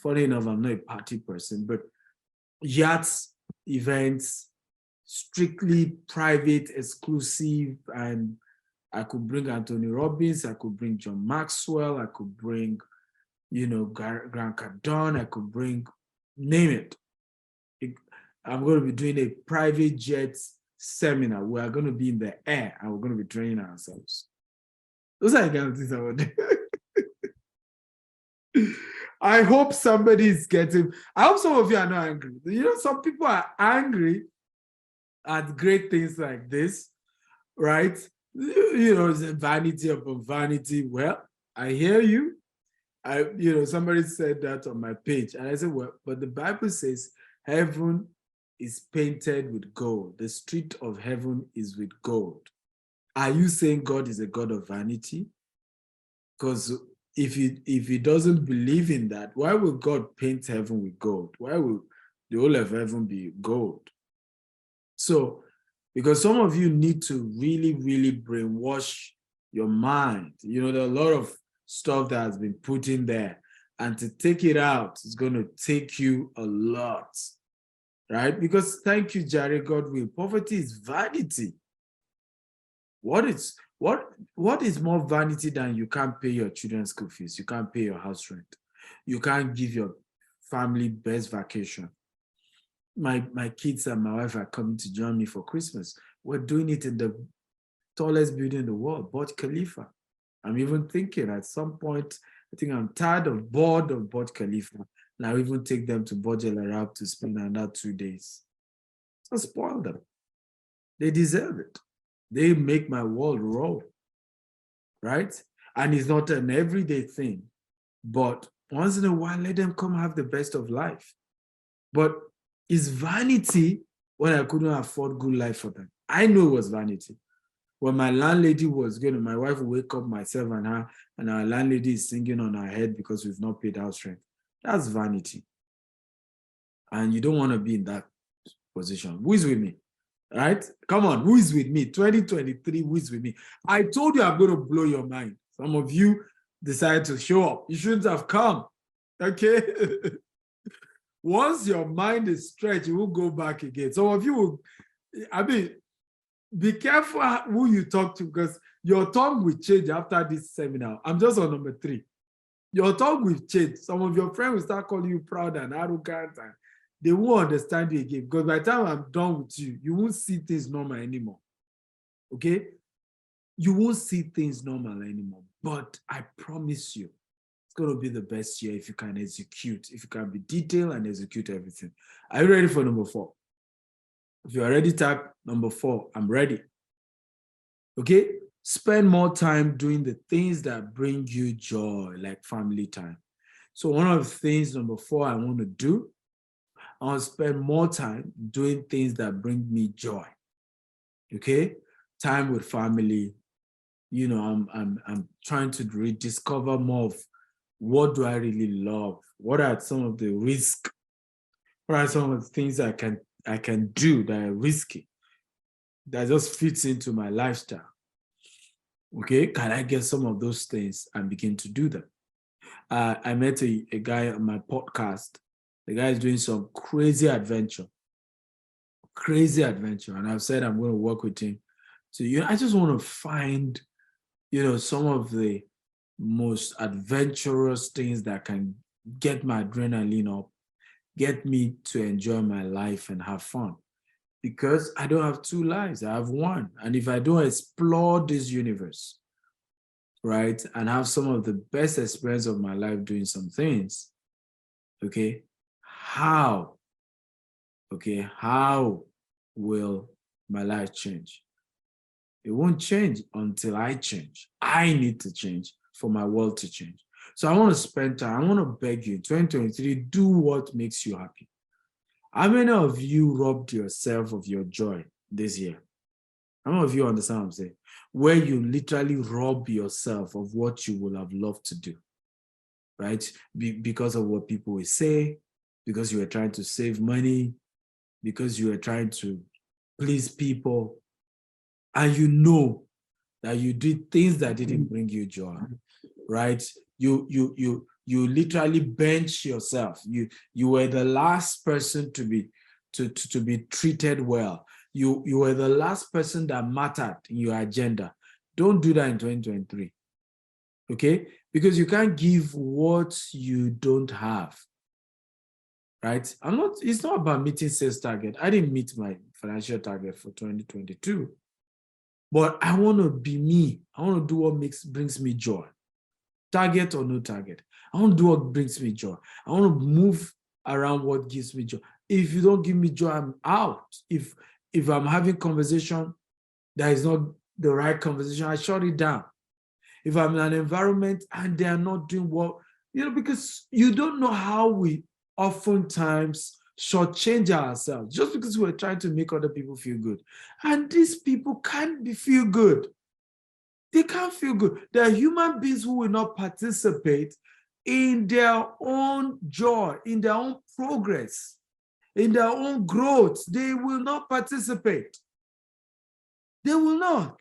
Funny enough, I'm not a party person, but yachts, events, strictly private, exclusive, and I could bring Anthony Robbins, I could bring John Maxwell, I could bring, Grant Cardone, I could bring, name it. I'm going to be doing a private jet seminar. We are going to be in the air and we're going to be training ourselves. Those are the kind of things I want to do. I hope somebody is getting, I hope some of you are not angry. Some people are angry at great things like this, right? It's a vanity upon vanity. Well, I hear you. Somebody said that on my page, and I said, well, but the Bible says heaven is painted with gold. The street of heaven is with gold. Are you saying God is a God of vanity? Because if he doesn't believe in that, why will God paint heaven with gold? Why will the whole of heaven be gold? So, because some of you need to really, really brainwash your mind. There are a lot of stuff that has been put in there, and to take it out is going to take you a lot, right? Because thank you, Jared Godwin, poverty is vanity. What is more vanity than you can't pay your children's school fees, you can't pay your house rent, you can't give your family best vacation. My kids and my wife are coming to join me for Christmas. We're doing it in the tallest building in the world, Burj Khalifa. I'm even thinking at some point, I think I'm bored of Burj Khalifa. And I'll even take them to Budget Arab to spend another 2 days. So spoil them. They deserve it. They make my world roll, right? And it's not an everyday thing, but once in a while, let them come have the best of life. But it's vanity when I couldn't afford good life for them. I know it was vanity. When my landlady was going to, my wife would wake up, myself and her, and our landlady is singing on our head because we've not paid house rent. That's vanity. And you don't want to be in that position. Who is with me? Right? Come on, who is with me? 2023, who is with me? I told you I'm going to blow your mind. Some of you decided to show up. You shouldn't have come. Okay? Once your mind is stretched, you will go back again. Some of you will, be careful who you talk to, because your tongue will change after this seminar. I'm just on number 3. Your tongue will change. Some of your friends will start calling you proud and arrogant, and they won't understand you again. Because by the time I'm done with you, you won't see things normal anymore. Okay? You won't see things normal anymore. But I promise you, it's going to be the best year if you can execute, if you can be detailed and execute everything. Are you ready for number 4? If you're ready, type number 4. I'm ready. Okay? Spend more time doing the things that bring you joy, like family time. So one of the things, number 4, I want to do, I want to spend more time doing things that bring me joy. Okay? Time with family. You know, I'm trying to rediscover more of what do I really love? What are some of the risks? What are some of the things I can do that are risky, that just fits into my lifestyle? Okay, can I get some of those things and begin to do them? I met a guy on my podcast. The guy is doing some crazy adventure, and I've said I'm going to work with him. So I just want to find, some of the most adventurous things that can get my adrenaline up, get me to enjoy my life and have fun. Because I don't have 2 lives, I have one. And if I don't explore this universe, right, and have some of the best experience of my life doing some things, okay, how will my life change? It won't change until I change. I need to change for my world to change. So I want to spend time, I want to beg you, 2023, do what makes you happy. How many of you robbed yourself of your joy this year? How many of you understand what I'm saying? Where you literally rob yourself of what you would have loved to do, right? Because of what people will say, because you were trying to save money, because you were trying to please people, and you know that you did things that didn't bring you joy, right? You literally bench yourself. You were the last person to be treated well. You were the last person that mattered in your agenda. Don't do that in 2023. Okay? Because you can't give what you don't have. Right? It's not about meeting sales target. I didn't meet my financial target for 2022. But I want to be me. I want to do what brings me joy. Target or no target. I want to do what brings me joy. I want to move around what gives me joy. If you don't give me joy, I'm out. If I'm having conversation that is not the right conversation, I shut it down. If I'm in an environment and they are not doing what, because you don't know how we oftentimes shortchange ourselves just because we're trying to make other people feel good. And these people can't feel good. They can't feel good. There are human beings who will not participate in their own joy, in their own progress, in their own growth. They will not participate. They will not.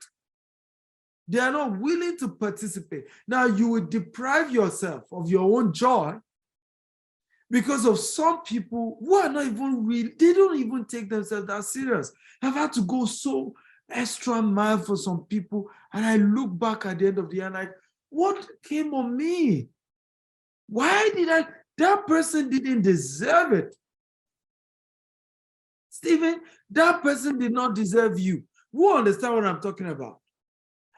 They are not willing to participate. Now, you will deprive yourself of your own joy because of some people who are not even real. They don't even take themselves that serious. I've had to go so extra mile for some people, and I look back at the end of the year and like, what came on me? Why did that person didn't deserve it. Stephen, that person did not deserve you. Who understand what I'm talking about?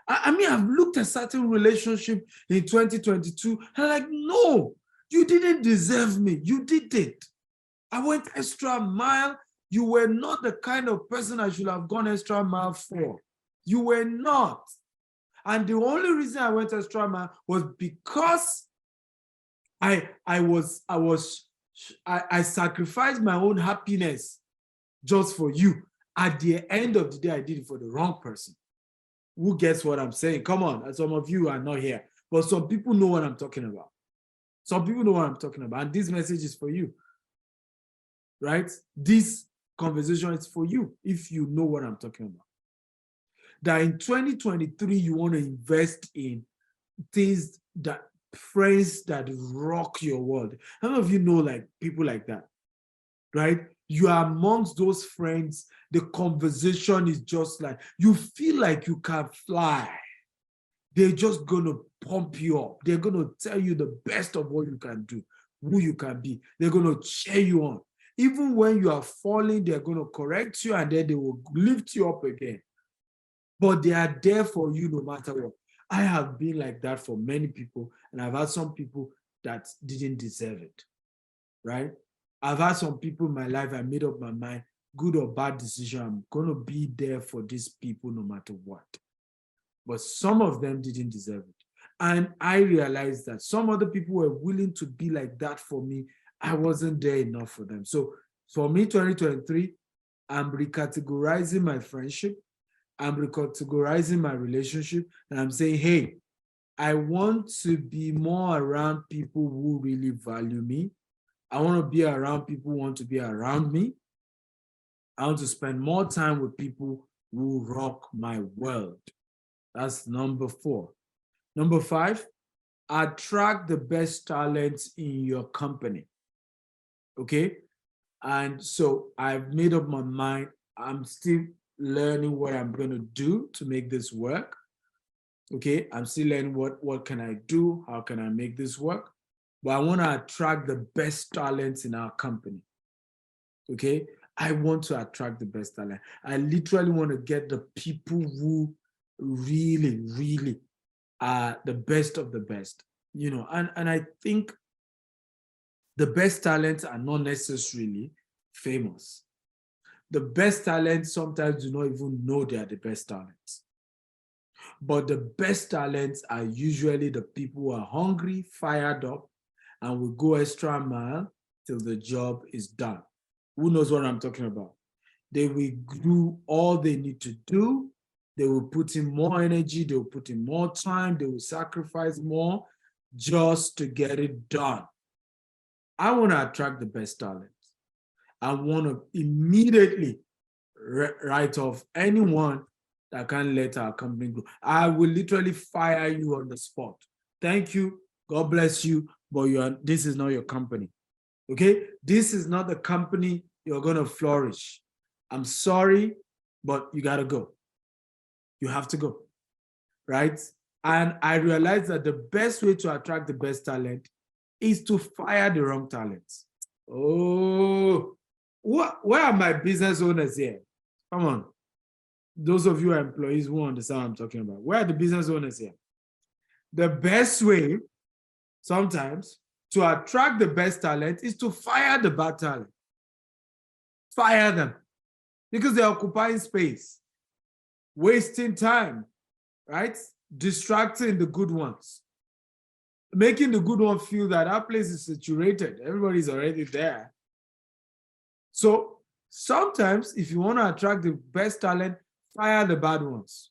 I mean, I've looked at certain relationship in 2022 and I'm like, no, You didn't deserve me. You did it. I went extra mile. You were not the kind of person I should have gone extra mile for. You were not. And the only reason I went extra mile was because I sacrificed my own happiness just for you. At the end of the day, I did it for the wrong person. Who gets what I'm saying? Come on, some of you are not here, but some people know what I'm talking about. Some people know what I'm talking about, and this message is for you, right? This conversation is for you if you know what I'm talking about. That in 2023, you want to invest in things that, friends that rock your world. How many of you know like people like that, right? You are amongst those friends, the conversation is just like, you feel like you can fly. They're just going to pump you up. They're going to tell you the best of what you can do, who you can be. They're going to cheer you on. Even when you are falling, they're going to correct you and then they will lift you up again. But they are there for you no matter what. I have been like that for many people, and I've had some people that didn't deserve it, right? I've had some people in my life, I made up my mind, good or bad decision, I'm going to be there for these people no matter what. But some of them didn't deserve it. And I realized that some other people were willing to be like that for me. I wasn't there enough for them. So for me, 2023, I'm recategorizing my friendship. I'm recategorizing my relationship. And I'm saying, hey, I want to be more around people who really value me. I want to be around people who want to be around me. I want to spend more time with people who rock my world. That's number 4. Number 5, attract the best talents in your company. Okay? And so I've made up my mind. I'm still learning what I'm going to do to make this work. Okay? I'm still learning what can I do? How can I make this work? But I want to attract the best talents in our company. Okay? I want to attract the best talent. I literally want to get the people who really, really are the best of the best, you know, and I think the best talents are not necessarily famous. The best talents sometimes do not even know they are the best talents. But the best talents are usually the people who are hungry, fired up, and will go extra mile till the job is done. Who knows what I'm talking about? They will do all they need to do. They will put in more energy. They will put in more time. They will sacrifice more just to get it done. I want to attract the best talent. I want to immediately write off anyone that can let our company go. I will literally fire you on the spot. Thank you. God bless you. But this is not your company. Okay? This is not the company you're going to flourish. I'm sorry, but you got to go. You have to go. Right? And I realized that the best way to attract the best talent is to fire the wrong talents. Oh, where are my business owners here? Come on. Those of you are employees who understand what I'm talking about. Where are the business owners here? The best way sometimes to attract the best talent is to fire the bad talent. Fire them because they're occupying space, wasting time, right? Distracting the good ones, making the good one feel that our place is saturated. Everybody's already there. So sometimes if you want to attract the best talent, fire the bad ones.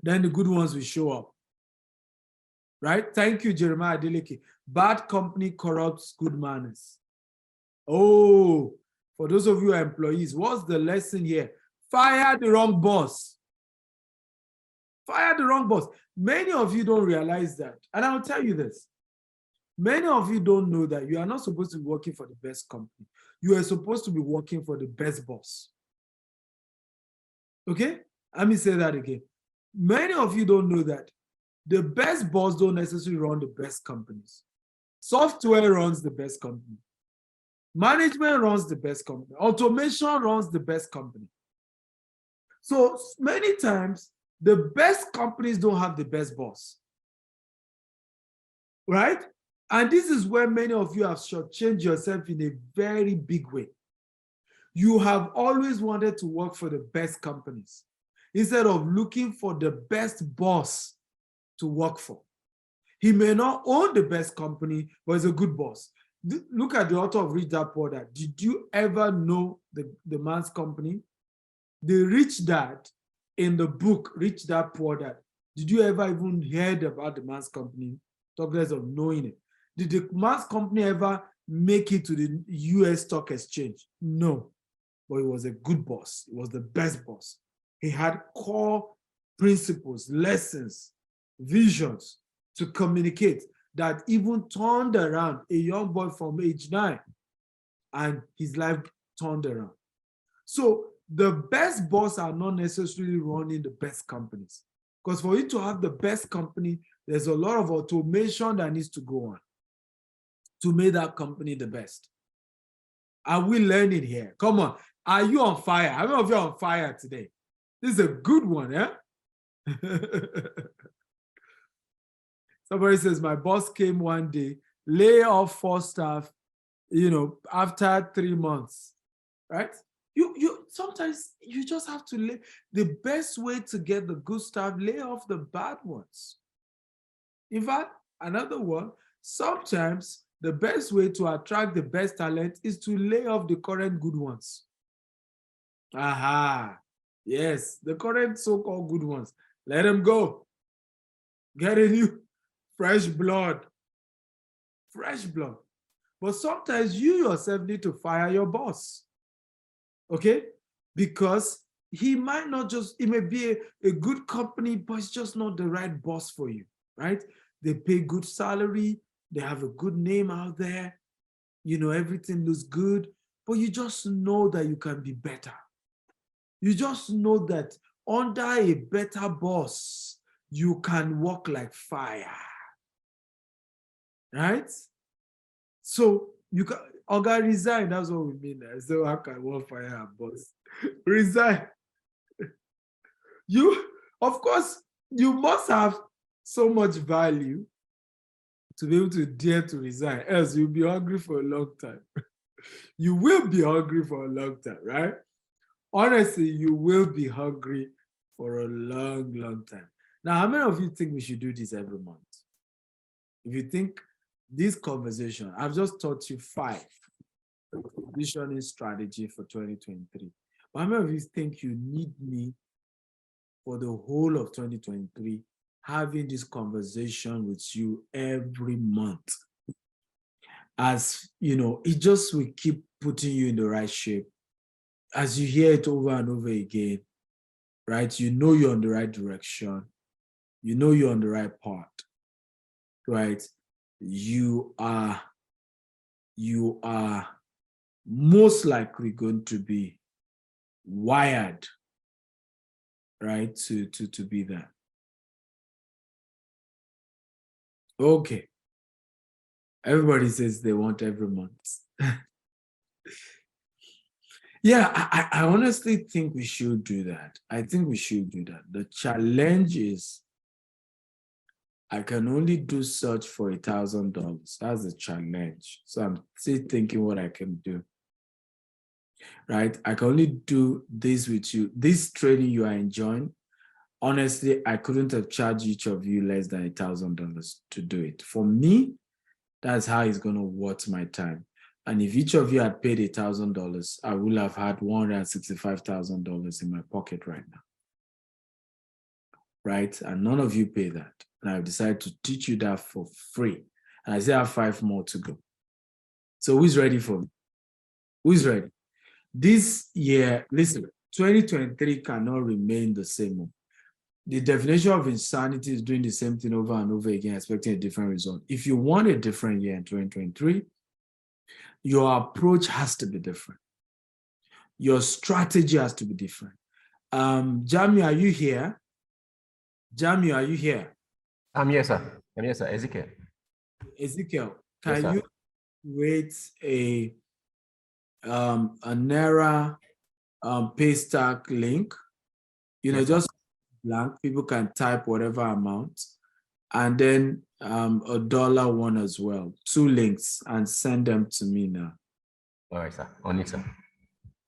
Then the good ones will show up. Right? Thank you, Jeremiah Adeleke. Bad company corrupts good manners. Oh, for those of you who are employees, what's the lesson here? Fire the wrong boss. Fire the wrong boss. Many of you don't realize that. And I'll tell you this. Many of you don't know that you are not supposed to be working for the best company. You are supposed to be working for the best boss. Okay? Let me say that again. Many of you don't know that the best boss don't necessarily run the best companies. Software runs the best company. Management runs the best company. Automation runs the best company. So many times, the best companies don't have the best boss. Right? And this is where many of you have shortchanged yourself in a very big way. You have always wanted to work for the best companies instead of looking for the best boss to work for. He may not own the best company, but he's a good boss. Look at the author of Rich Dad Poor Dad. Did you ever know the man's company? The Rich Dad in the book, Rich Dad Poor Dad, did you ever even heard about the man's company? Talk less of knowing it. Did the man's company ever make it to the US stock exchange? No, but he was a good boss. He was the best boss. He had core principles, lessons, visions to communicate that even turned around a young boy from age 9, and his life turned around. So the best boss are not necessarily running the best companies, because for you to have the best company, there's a lot of automation that needs to go on to make that company the best. Are we learning here? Come on. Are you on fire? How many of you are on fire today? This is a good one, eh? Somebody says, my boss came one day, lay off 4 staff, after 3 months, right? You sometimes you just have to lay. The best way to get the good staff, lay off the bad ones. In fact, another one, sometimes the best way to attract the best talent is to lay off the current good ones. Aha, yes, the current so-called good ones. Let them go. Get a new fresh blood. Fresh blood. But sometimes you yourself need to fire your boss. Okay? Because he might not just, it may be a good company, but it's just not the right boss for you, right? They pay good salary, they have a good name out there, everything looks good, but you just know that you can be better. You just know that under a better boss, you can walk like fire, right? So you can, Oga, resign, that's what we mean there. So how can one fire a boss? Resign. Of course, you must have so much value to be able to dare to resign, else you'll be hungry for a long time. You will be hungry for a long time, right? Honestly, you will be hungry for a long, long time. Now, how many of you think we should do this every month? If you think this conversation, I've just taught you 5 positioning strategy for 2023. But how many of you think you need me for the whole of 2023, having this conversation with you every month? As it just will keep putting you in the right shape. As you hear it over and over again, right? You're on the right direction. You're on the right path, right? You are most likely going to be wired, right, to be there. Okay. Everybody says they want every month. Yeah, I honestly think we should do that. I think we should do that. The challenge is I can only do such for $1,000. That's the challenge. So I'm still thinking what I can do. Right? I can only do this with you. This training you are enjoying, honestly, I couldn't have charged each of you less than $1,000 to do it. For me, that's how it's going to worth my time. And if each of you had paid $1,000, I would have had $165,000 in my pocket right now. Right? And none of you pay that. And I've decided to teach you that for free. And I still have 5 more to go. So who's ready for me? Who's ready? This year, listen, 2023 cannot remain the same. The definition of insanity is doing the same thing over and over again, expecting a different result. If you want a different year in 2023, your approach has to be different. Your strategy has to be different. Jami, are you here? Jami, are you here? Yes, sir. Yes, sir. Ezekiel. Ezekiel, can you create a Naira pay stack link? Just blank. People can type whatever amount, and then a dollar one as well. 2 links, and send them to me now. All right, sir. On it, sir.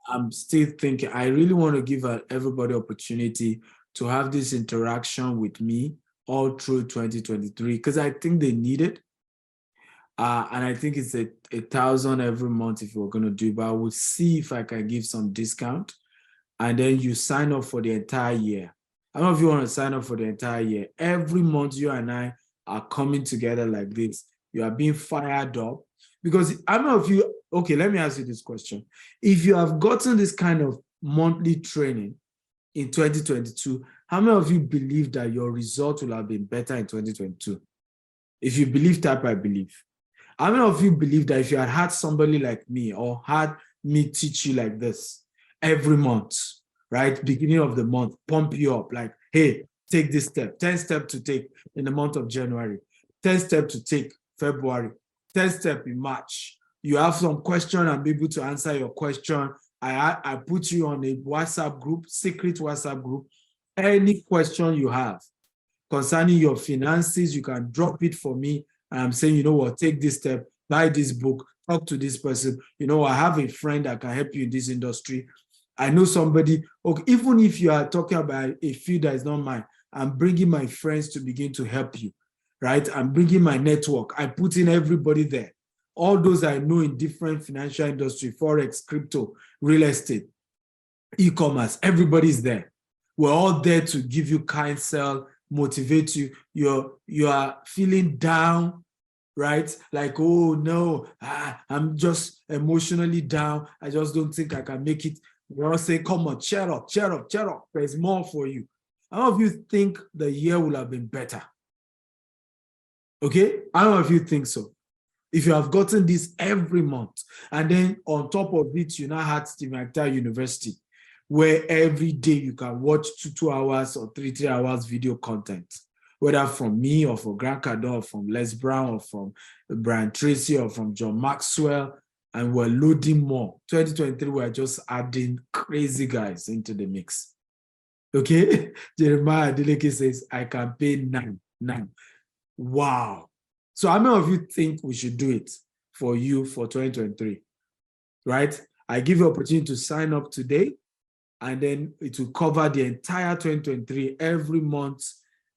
I'm still thinking, I really want to give everybody opportunity to have this interaction with me all through 2023, because I think they need it. And I think it's a 1,000 every month if we're going to do, but I will see if I can give some discount. And then you sign up for the entire year. I don't know if you want to sign up for the entire year. Every month you and I are coming together like this. You are being fired up. Because I don't know if you, okay, let me ask you this question. If you have gotten this kind of monthly training in 2022, how many of you believe that your result will have been better in 2022? If you believe, type I believe. How many of you believe that if you had somebody like me or had me teach you like this every month, right? Beginning of the month, pump you up like, hey, take this step, 10 steps to take in the month of January, 10 steps to take February, 10 steps in March. You have some question, I'm able to answer your question. I put you on a WhatsApp group, secret WhatsApp group. Any question you have concerning your finances, you can drop it for me. And I'm saying, you know what, take this step, buy this book, talk to this person. You know, I have a friend that can help you in this industry. I know somebody, okay, even if you are talking about a field that is not mine, I'm bringing my friends to begin to help you, right? I'm bringing my network. I put in everybody there. All those I know in different financial industry, Forex, crypto, real estate, e-commerce, everybody's there. We're all there to give you counsel, motivate you. You are feeling down, right? Like, oh no, I'm just emotionally down. I just don't think I can make it. We're all saying, come on, cheer up, cheer up, cheer up. There's more for you. How many of you think the year will have been better? Okay? How many of you think so? If you have gotten this every month, and then on top of it, you now had Telecommunication University, where every day you can watch 2 hours or 3 hours video content, whether from me or from Grant Cardone or from Les Brown or from Brian Tracy or from John Maxwell, and we're loading more. 2023, we're just adding crazy guys into the mix. Okay? Jeremiah Adeleke says, I can pay 9. Wow. So how many of you think we should do it for you for 2023, right? I give you opportunity to sign up today, and then it will cover the entire 2023. Every month,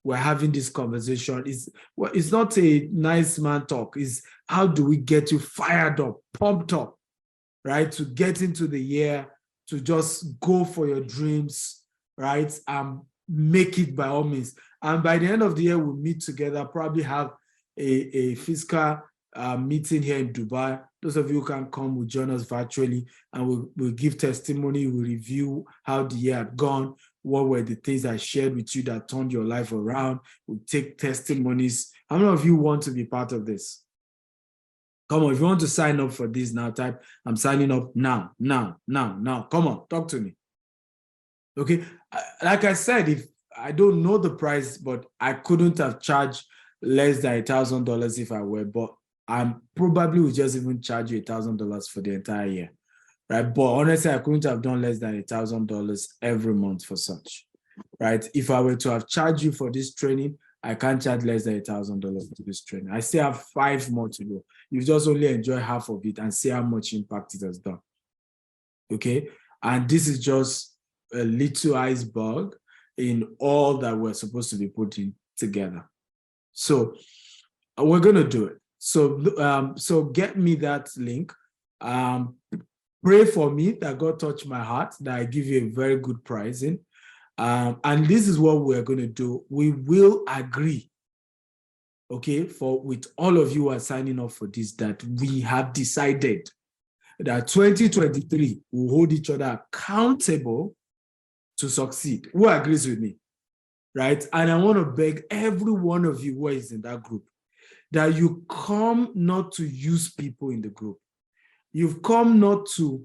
we're having this conversation. It's not a nice man talk. It's how do we get you fired up, pumped up, right? To get into the year, to just go for your dreams, right? And make it by all means. And by the end of the year, we'll meet together, probably have a fiscal meeting here in Dubai. Those of you who can come will join us virtually, and we'll give testimony, we'll review how the year had gone, what were the things I shared with you that turned your life around. We'll take testimonies. How many of you want to be part of this? Come on, if you want to sign up for this now, type, I'm signing up now. Come on, talk to me. Okay, like I said, if I don't know the price, but I couldn't have charged less than $1,000 if I were, but I probably would just even charge you $1,000 for the entire year, right? But honestly, I couldn't have done less than $1,000 every month for such, right? If I were to have charged you for this training, I can't charge less than $1,000 to this training. I still have 5 more to go. You just only enjoy half of it and see how much impact it has done, okay? And this is just a little iceberg in all that we're supposed to be putting together. So we're going to do it. So get me that link. Pray for me that God touch my heart, that I give you a very good pricing. And this is what we're going to do. We will agree, okay, with all of you who are signing up for this, that we have decided that 2023 will hold each other accountable to succeed. Who agrees with me? Right? And I want to beg every one of you who is in that group that you come not to use people in the group. You've come not to,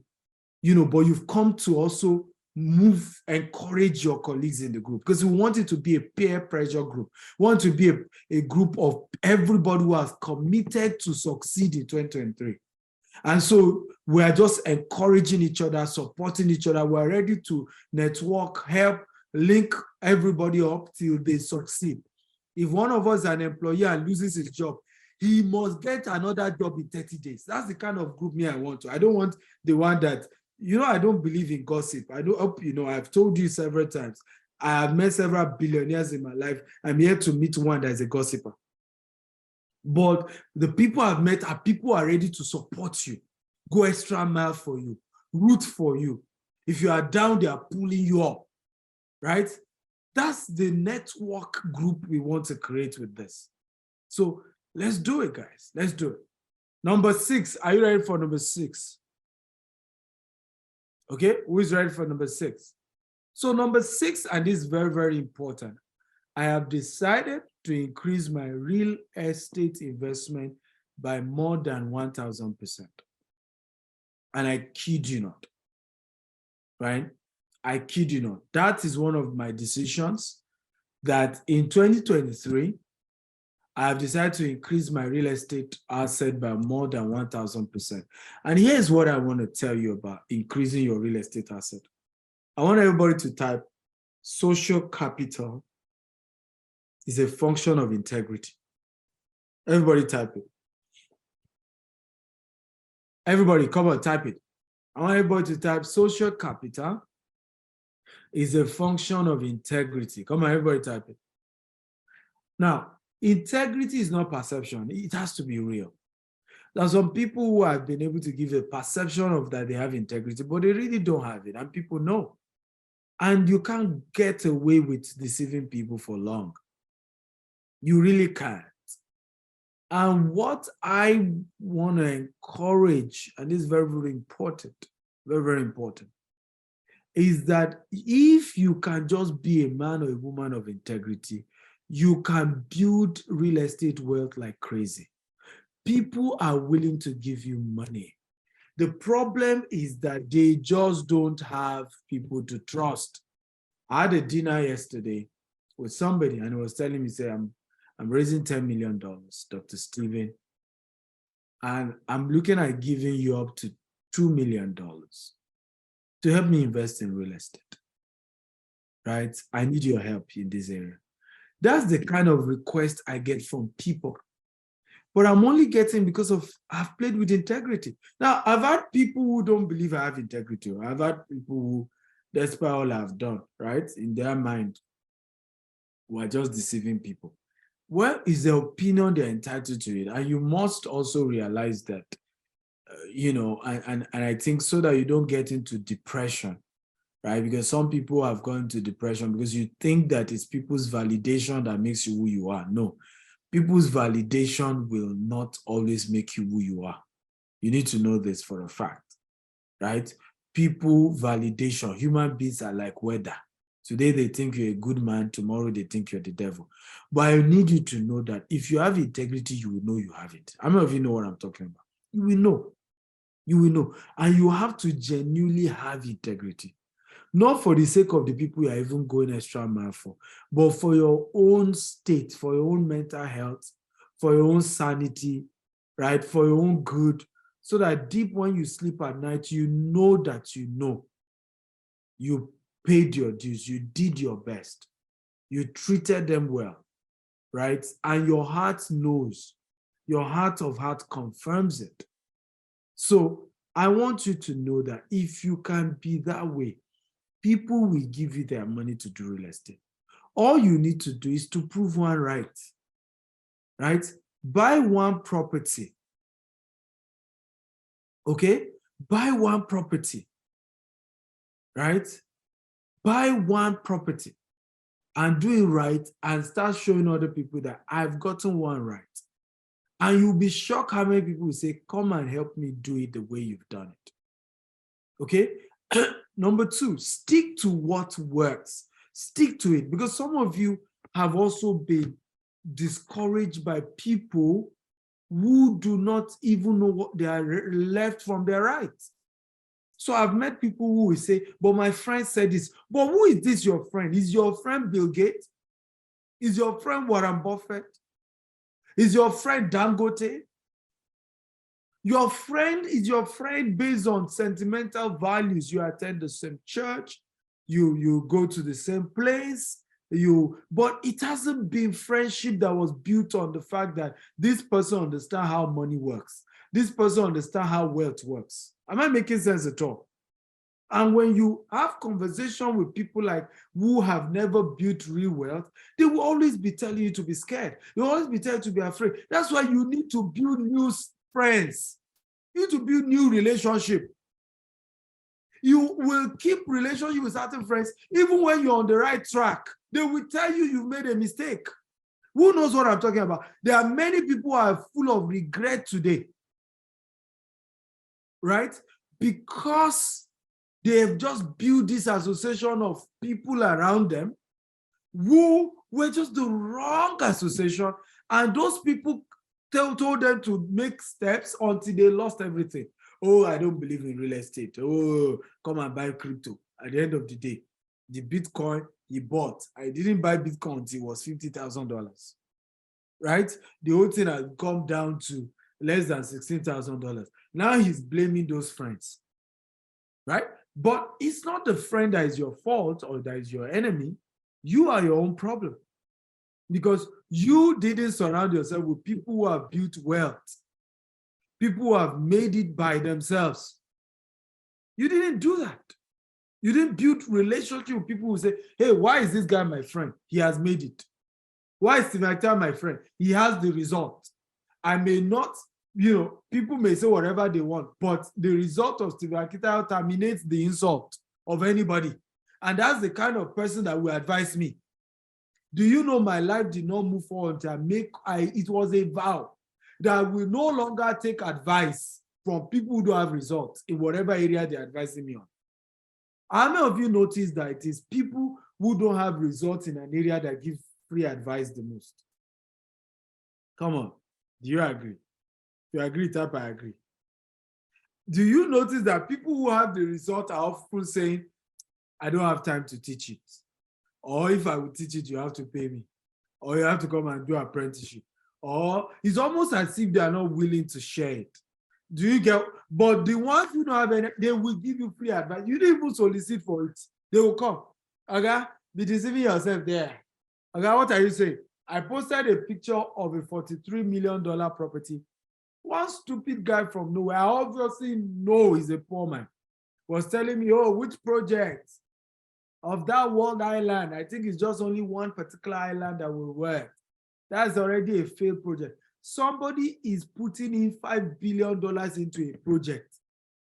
but you've come to also encourage your colleagues in the group, because we want it to be a peer pressure group. We want to be a group of everybody who has committed to succeed in 2023. And so we are just encouraging each other, supporting each other. We're ready to network, help, link everybody up till they succeed. If one of us is an employee and loses his job, he must get another job in 30 days. That's the kind of group me I want to. I don't want the one that, I don't believe in gossip. I don't hope, I've told you several times. I have met several billionaires in my life. I'm here to meet one that is a gossiper. But the people I've met are people who are ready to support you, go extra mile for you, root for you. If you are down, they are pulling you up, right? That's the network group we want to create with this. So let's do it, guys. Let's do it. Number 6. Are you ready for number 6? Okay, who is ready for number 6? So number 6, and this is very, very important. I have decided to increase my real estate investment by more than 1,000%. And I kid you not, right? I kid you not. That is one of my decisions that in 2023, I have decided to increase my real estate asset by more than 1,000%. And here's what I want to tell you about increasing your real estate asset. I want everybody to type social capital is a function of integrity. Everybody type it. Everybody, come on, type it. I want everybody to type social capital is a function of integrity. Come on, everybody type it. Now, integrity is not perception. It has to be real. There are some people who have been able to give a perception of that they have integrity, but they really don't have it, and people know. And you can't get away with deceiving people for long. You really can't. And what I want to encourage, and this is very, very important, very, very important, is that if you can just be a man or a woman of integrity, you can build real estate wealth like crazy. People are willing to give you money. The problem is that they just don't have people to trust. I had a dinner yesterday with somebody and he was telling me, say, I'm raising $10 million, Dr. Stephen, and I'm looking at giving you up to $2 million to help me invest in real estate, right? I need your help in this area. That's the kind of request I get from people. But I'm only getting because of I've played with integrity. Now, I've had people who don't believe I have integrity. I've had people who, despite all I've done, right, in their mind, who are just deceiving people. Well, is the opinion they're entitled to it. And you must also realize that, and I think so that you don't get into depression, right? Because some people have gone into depression because you think that it's people's validation that makes you who you are. No, people's validation will not always make you who you are. You need to know this for a fact, right? People validation, human beings are like weather. Today they think you're a good man, tomorrow they think you're the devil. But I need you to know that if you have integrity, you will know you have it. How many of you know what I'm talking about? You will know. You will know. And you have to genuinely have integrity. Not for the sake of the people you are even going extra mile for, but for your own state, for your own mental health, for your own sanity, right? For your own good, so that deep when you sleep at night, you know that you paid your dues, you did your best, you treated them well, right? And your heart knows, your heart of heart confirms it. So I want you to know that if you can be that way, people will give you their money to do real estate. All you need to do is to prove one right? Buy one property, okay? Buy one property, right? Buy one property and do it right and start showing other people that I've gotten one right. And you'll be shocked how many people will say, come and help me do it the way you've done it, okay? Number 2, stick to what works. Stick to it, because some of you have also been discouraged by people who do not even know what they are left from their right. So I've met people who will say, but my friend said this. But who is this your friend? Is your friend Bill Gates? Is your friend Warren Buffett? Is your friend Dangote? Your friend is your friend based on sentimental values. You attend the same church, you go to the same place, but it hasn't been friendship that was built on the fact that this person understands how money works. This person understands how wealth works. Am I making sense at all? And when you have conversation with people like who have never built real wealth, they will always be telling you to be scared. They will always be telling you to be afraid. That's why you need to build new friends. You need to build new relationship. You will keep relationship with certain friends even when you're on the right track. They will tell you you've made a mistake. Who knows what I'm talking about? There are many people who are full of regret today, right? Because they have just built this association of people around them who were just the wrong association, and those people told them to make steps until they lost everything. Oh, I don't believe in real estate. Oh, come and buy crypto. At the end of the day, the Bitcoin he bought, I didn't buy Bitcoin until it was $50,000, right? The whole thing has come down to less than $16,000. Now he's blaming those friends, right? But it's not the friend that is your fault or that is your enemy. You are your own problem because you didn't surround yourself with people who have built wealth, people who have made it by themselves. You didn't do that. You didn't build relationship with people who say, hey, why is this guy my friend? He has made it. Why is Steve Acta my friend? He has the result. I may not, people may say whatever they want, but the result of Steve Acta terminates the insult of anybody. And that's the kind of person that will advise me. Do you know my life did not move forward until it was a vow that I will no longer take advice from people who don't have results in whatever area they're advising me on. How many of you notice that it is people who don't have results in an area that give free advice the most? Come on, do you agree? If you agree, type I agree. Do you notice that people who have the result are often saying, I don't have time to teach it. Or if I will teach it, you have to pay me. Or you have to come and do apprenticeship. Or it's almost as if they are not willing to share it. Do you get? But the ones who don't have any, they will give you free advice. You don't even solicit for it. They will come. Okay? Be deceiving yourself there. Okay, what are you saying? I posted a picture of a $43 million property. One stupid guy from nowhere, I obviously know he's a poor man, was telling me, oh, which project of that world island? I think it's just only one particular island that will work. That's already a failed project. Somebody is putting in $5 billion into a project.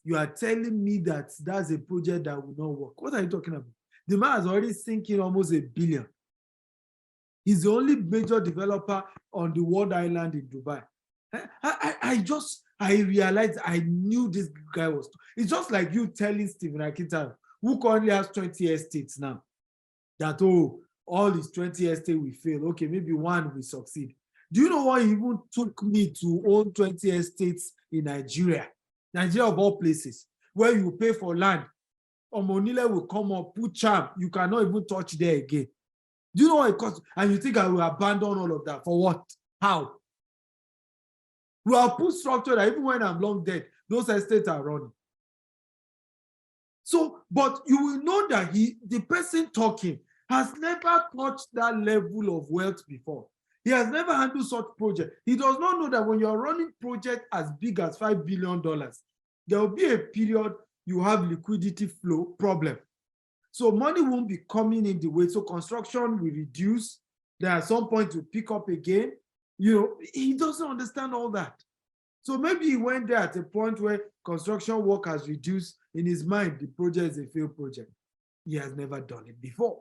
You are telling me that that's a project that will not work. What are you talking about? The man has already sunk in almost $1 billion. He's the only major developer on the world island in Dubai. I realized I knew this guy was. It's just like you telling Stephen Akita, who currently has 20 estates now, that, oh, all his 20 estates will fail. Okay, maybe one will succeed. Do you know what even took me to own 20 estates in Nigeria? Nigeria of all places, where you pay for land. Omonile will come up, put charm. You cannot even touch there again. Do you know what it costs? And you think I will abandon all of that? For what? How? We have put structure that even when I'm long dead, those estates are running. So, but you will know that the person talking has never touched that level of wealth before. He has never handled such project. He does not know that when you're running project as big as $5 billion, there will be a period you have liquidity flow problem. So money won't be coming in the way. So construction will reduce. There at some point to pick up again. He doesn't understand all that. So maybe he went there at a point where construction work has reduced. In his mind, the project is a failed project. He has never done it before.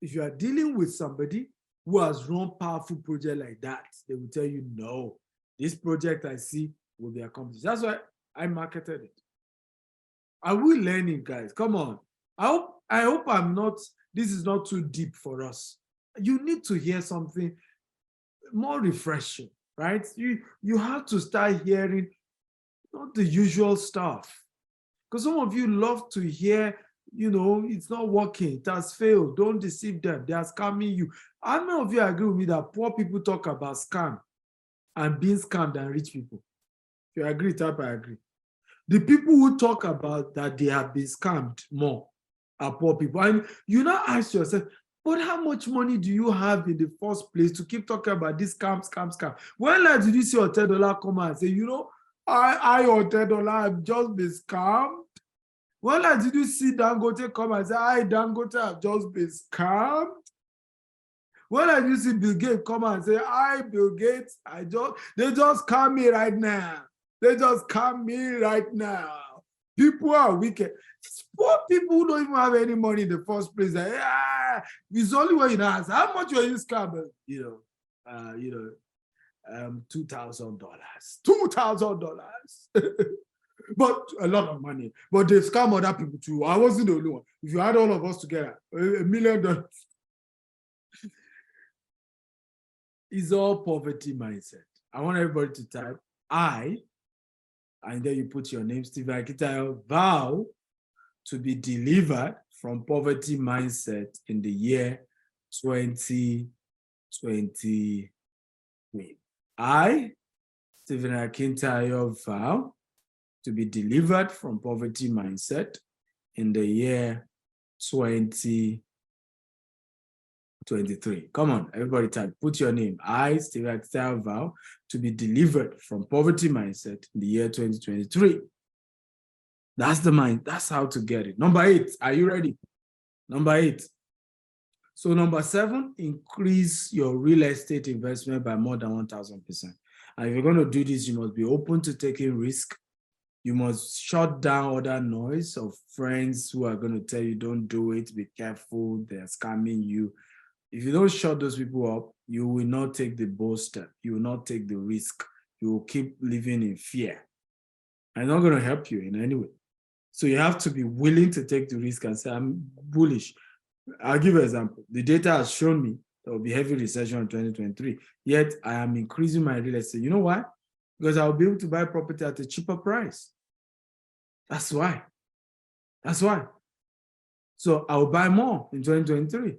If you are dealing with somebody who has run powerful project like that, they will tell you, no, this project I see will be accomplished. That's why I marketed it. Are we learning, guys? Come on. I hope this is not too deep for us. You need to hear something more refreshing, right? You have to start hearing not the usual stuff. Because some of you love to hear, it's not working, it has failed, don't deceive them, they are scamming you. How many of you agree with me that poor people talk about scam and being scammed than rich people? If you agree, type I agree. The people who talk about that they have been scammed more are poor people. And you now ask yourself, but how much money do you have in the first place to keep talking about this scam, scam, scam? When last did you see your $10 come out and say, you know, I your $10, I've just been scammed? When last did you see Dangote come and say, I, Dangote, I've just been scammed? When last did you see Bill Gates come and say, I, Bill Gates, they just scam me right now. They just scam me right now. People are wicked. Poor people who don't even have any money in the first place. It's only when you ask, how much were you scammed? $2,000. $2,000. But a lot of money. But they scam other people too. I wasn't the only one. If you had all of us together, $1 million. It's all poverty mindset. I want everybody to type I, and then you put your name, Stephen Akitayo, vow to be delivered from poverty mindset in the year 2023. I, Stephen Akintayo, vow to be delivered from poverty mindset in the year 2023. Come on, everybody type, put your name. I, Stephen Akintayo, vow to be delivered from poverty mindset in the year 2023. That's the mind. That's how to get it. Number 8, are you ready? Number 8. So number 7, increase your real estate investment by more than 1,000%. And if you're going to do this, you must be open to taking risk. You must shut down other noise of friends who are going to tell you, don't do it, be careful, they're scamming you. If you don't shut those people up, you will not take the bold step. You will not take the risk. You will keep living in fear. I'm not going to help you in any way. So you have to be willing to take the risk and say, I'm bullish. I'll give an example. The data has shown me there will be heavy recession in 2023, yet I am increasing my real estate. You know why? Because I'll be able to buy property at a cheaper price. That's why. That's why. So I'll buy more in 2023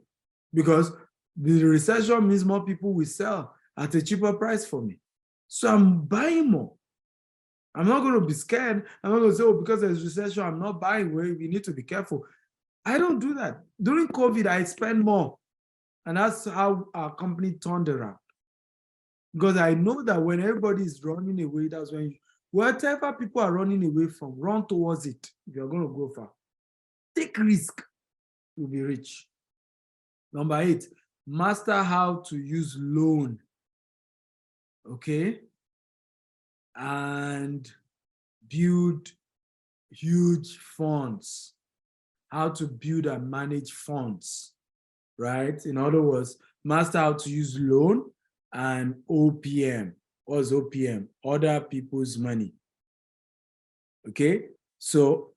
because the recession means more people will sell at a cheaper price for me. So I'm buying more. I'm not going to be scared. I'm not going to say, oh, because there's recession, I'm not buying. We need to be careful. I don't do that. During COVID, I spend more. And that's how our company turned around. Because I know that when everybody is running away, that's when whatever people are running away from, run towards it. If you're going to go far, take risk, you'll be rich. Number 8, master how to use loan. Okay? And build huge funds. How to build and manage funds, right? In other words, master how to use loan and OPM. What's OPM? Other people's money. Okay? So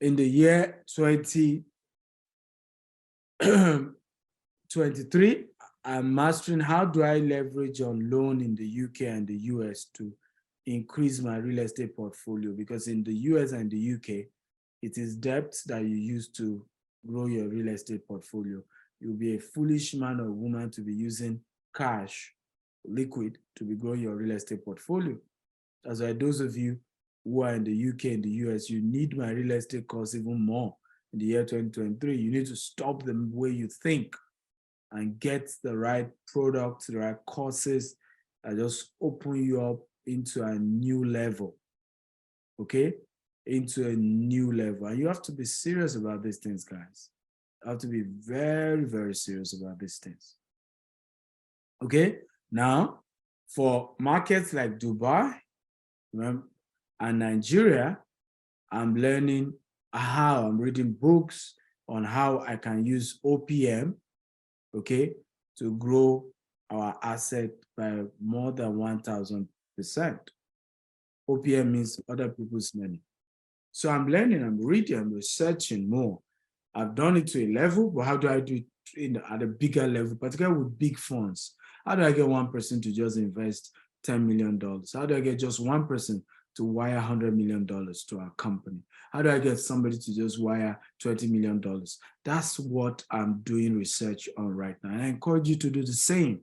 in the year 2023, I'm mastering how do I leverage on loan in the UK and the US to increase my real estate portfolio, because in the US and the UK, it is debt that you use to grow your real estate portfolio. You'll be a foolish man or woman to be using cash, liquid, to be growing your real estate portfolio. That's why those of you who are in the UK and the US, you need my real estate course even more in the year 2023. You need to stop the way you think and get the right products, the right courses that just open you up into a new level, okay? Into a new level. And you have to be serious about these things, guys. You have to be very, very serious about these things. Okay? Now, for markets like Dubai and Nigeria, I'm learning how, I'm reading books on how I can use OPM, okay, to grow our asset by more than 1,000%. OPM means other people's money. So I'm learning, I'm reading, I'm researching more. I've done it to a level, but how do I do it at a bigger level, particularly with big funds? How do I get one person to just invest $10 million? How do I get just one person to wire $100 million to our company? How do I get somebody to just wire $20 million? That's what I'm doing research on right now. And I encourage you to do the same.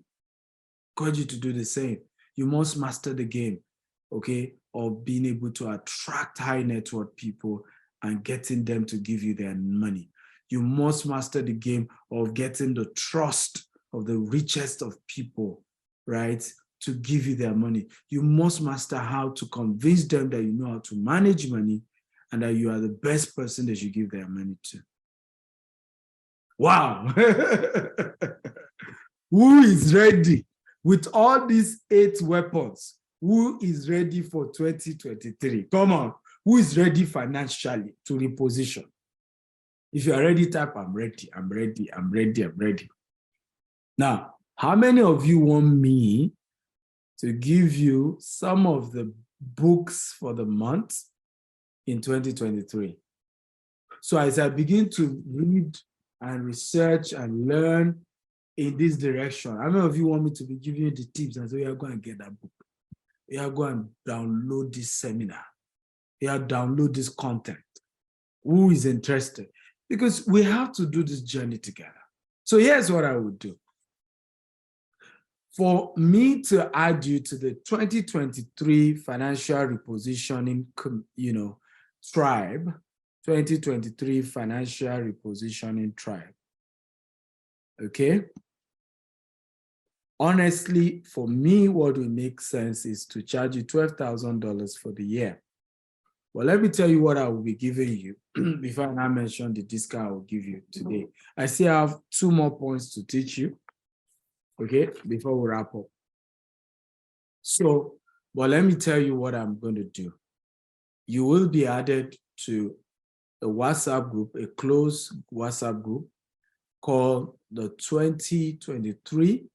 You must master the game, okay, of being able to attract high net worth people and getting them to give you their money. You must master the game of getting the trust of the richest of people, right, to give you their money. You must master how to convince them that you know how to manage money and that you are the best person they should give their money to. Wow. Who is ready with all these 8 weapons? Who is ready for 2023? Come on. Who is ready financially to reposition? If you are ready, type, I'm ready, I'm ready, I'm ready, I'm ready. Now, how many of you want me to give you some of the books for the month in 2023? So as I begin to read and research and learn in this direction, how many of you want me to be giving you the tips and say, you are going to get that book? You are going to download this seminar. You are download this content. Who is interested? Because we have to do this journey together. So here's what I would do. For me to add you to the 2023 financial repositioning, tribe, 2023 financial repositioning tribe. Okay? Honestly, for me, what will make sense is to charge you $12,000 for the year. Well, let me tell you what I will be giving you before I now mention the discount I will give you today. I still have 2 more points to teach you, okay, before we wrap up. So, but let me tell you what I'm going to do. You will be added to a WhatsApp group, a closed WhatsApp group called the 2023,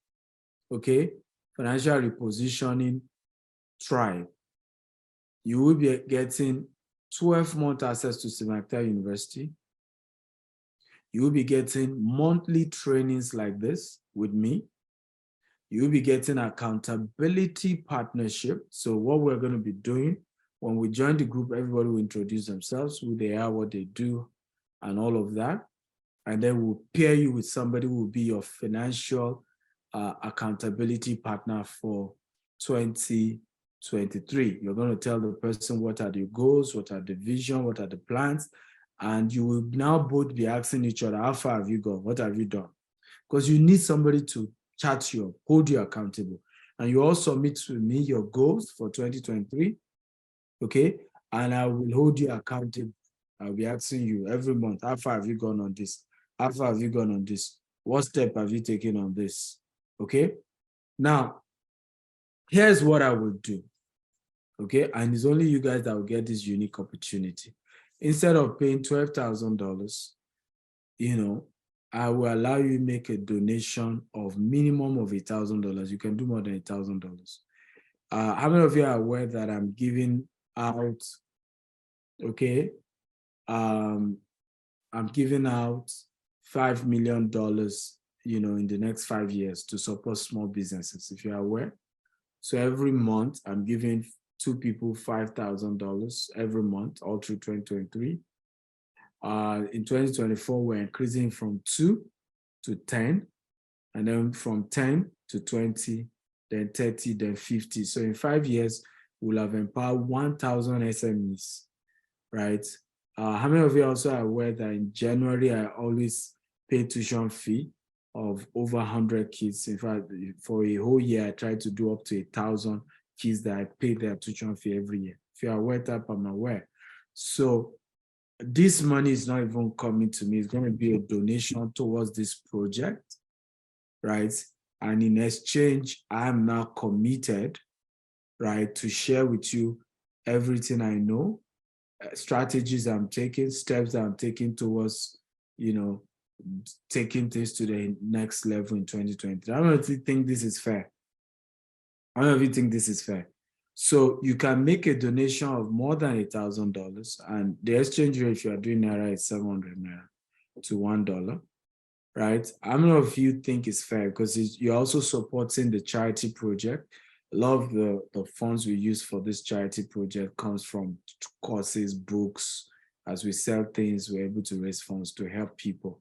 okay, Financial Repositioning Tribe. You will be getting 12-month access to Telecommunication University. You will be getting monthly trainings like this with me. You will be getting accountability partnership. So what we're going to be doing when we join the group, everybody will introduce themselves, who they are, what they do, and all of that. And then we'll pair you with somebody who will be your financial accountability partner for 2023. You're going to tell the person what are the goals, what are the vision, what are the plans, and you will now both be asking each other, how far have you gone? What have you done? Because you need somebody to chat you up, hold you accountable. And you also submit to me your goals for 2023, okay? And I will hold you accountable. I'll be asking you every month, how far have you gone on this? How far have you gone on this? What step have you taken on this? Okay? Now, here's what I will do. Okay? And it's only you guys that will get this unique opportunity. Instead of paying $12,000, I will allow you to make a donation of minimum of $1,000. You can do more than $1,000. How many of you are aware that I'm giving out, okay? I'm giving out $5 million, in the next 5 years to support small businesses, if you're aware. So every month, I'm giving 2 people $5,000 every month, all through 2023. In 2024, we're increasing from 2 to 10, and then from 10 to 20, then 30, then 50. So in 5 years, we'll have empowered 1,000 SMEs, right? How many of you also are aware that in January, I always pay tuition fee of over 100 kids. In fact, for a whole year, I try to do up to 1,000 kids that I pay their tuition fee every year. If you are aware, I'm aware. So this money is not even coming to me. It's going to be a donation towards this project, right? And in exchange, I'm now committed, right, to share with you everything I know, strategies I'm taking, steps that I'm taking towards, taking things to the next level in 2020. I don't know if you think this is fair. So you can make a donation of more than $1,000, and the exchange rate, if you are doing Naira, is 700 Naira to $1, right? How many of you think it's fair? Because you're also supporting the charity project. A lot of the funds we use for this charity project comes from courses, books. As we sell things, we're able to raise funds to help people,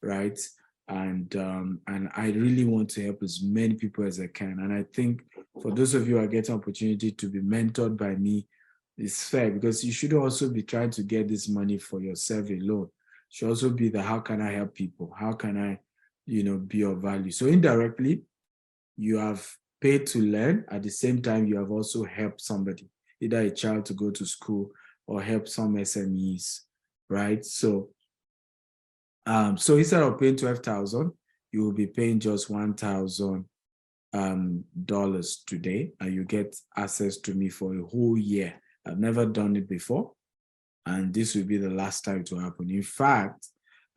right? And I really want to help as many people as I can. And I think for those of you who are getting opportunity to be mentored by me, it's fair, because you should also be trying to get this money for yourself alone. should also be the how can I help people? How can I, be of value? So indirectly, you have paid to learn. At the same time, you have also helped somebody, either a child to go to school or help some SMEs, right? So, so instead of paying 12,000, you will be paying just $1,000 today, and you get access to me for a whole year. I've never done it before, and this will be the last time it will happen. In fact,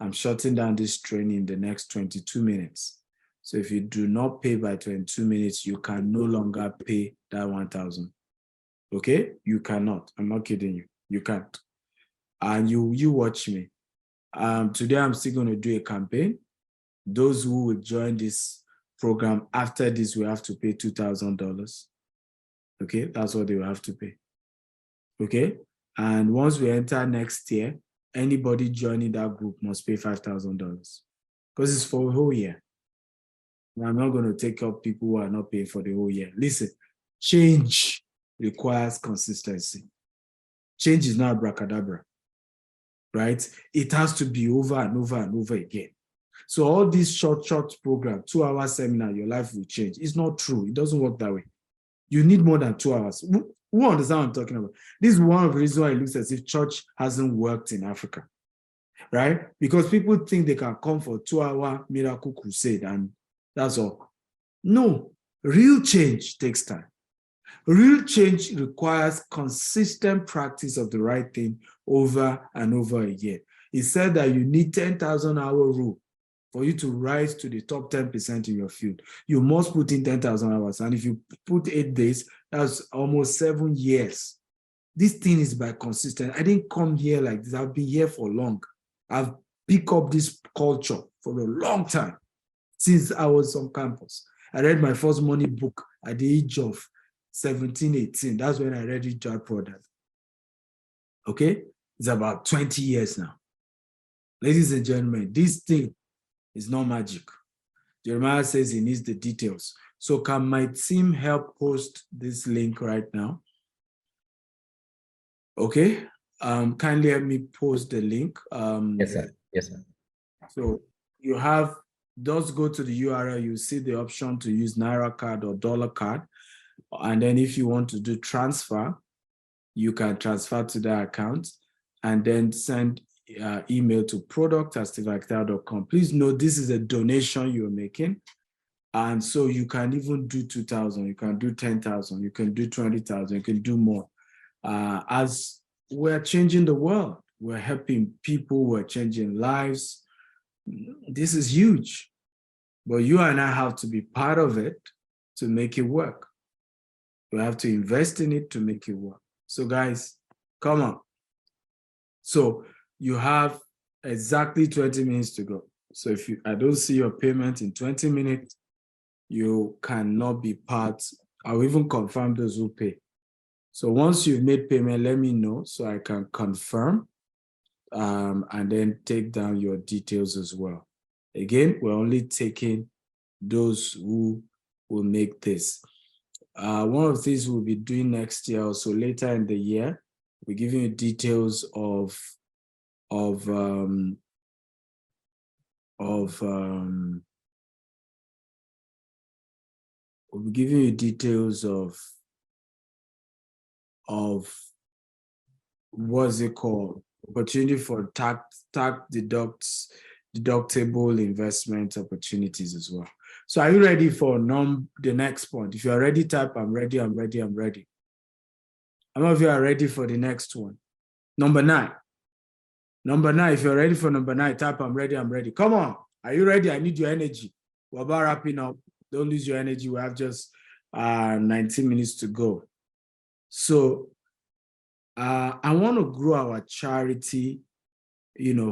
I'm shutting down this training in the next 22 minutes. So if you do not pay by 22 minutes, you can no longer pay that 1,000. Okay? You cannot. I'm not kidding you. You can't. And you watch me. Today, I'm still going to do a campaign. Those who will join this program after this will have to pay $2,000. Okay? That's what they will have to pay. Okay? And once we enter next year, anybody joining that group must pay $5,000 because it's for a whole year. And I'm not going to take up people who are not paying for the whole year. Listen, change requires consistency. Change is not abracadabra, right? It has to be over and over and over again. So all these short program, 2-hour seminar, your life will change. It's not true. It doesn't work that way. You need more than 2 hours. Who understand what I'm talking about? This is one of the reasons why it looks as if church hasn't worked in Africa, right? Because people think they can come for a 2-hour miracle crusade and that's all. No, real change takes time. Real change requires consistent practice of the right thing over and over again. He said that you need 10,000-hour rule for you to rise to the top 10% in your field. You must put in 10,000 hours. And if you put 8 days, that's almost 7 years. This thing is by consistent. I didn't come here like this. I've been here for long. I've picked up this culture for a long time since I was on campus. I read my first money book at the age of 17, 18. That's when I read Rich Dad Poor Dad. Okay? It's about 20 years now. Ladies and gentlemen, this thing is not magic. Jeremiah says he needs the details. So can my team help post this link right now? Okay. Kindly help me post the link. Yes, sir. Yes, sir. So you have, just go to the URL, you see the option to use Naira card or dollar card. And then if you want to do transfer, you can transfer to that account and then send email to product@stevactel.com. Please note this is a donation you're making. And so you can even do 2,000, you can do 10,000, you can do 20,000, you can do more. As we're changing the world, we're helping people, we're changing lives. This is huge, but you and I have to be part of it to make it work. We have to invest in it to make it work. So guys, come on. So you have exactly 20 minutes to go. So if I don't see your payment in 20 minutes, you cannot be part. I'll even confirm those who pay. So once you've made payment, let me know so I can confirm and then take down your details as well. Again, we're only taking those who will make this. One of the things we'll be doing next year, also later in the year, we're giving you details of we'll be giving you details of what's it called? Opportunity for tax deductible investment opportunities as well. So are you ready for the next point? If you are ready, type I'm ready, I'm ready, I'm ready. How many of you are ready for the next one? Number 9. Number 9, if you're ready for number 9, type I'm ready, I'm ready. Come on. Are you ready? I need your energy. We're about wrapping up. Don't lose your energy. We have just 19 minutes to go. So I want to grow our charity,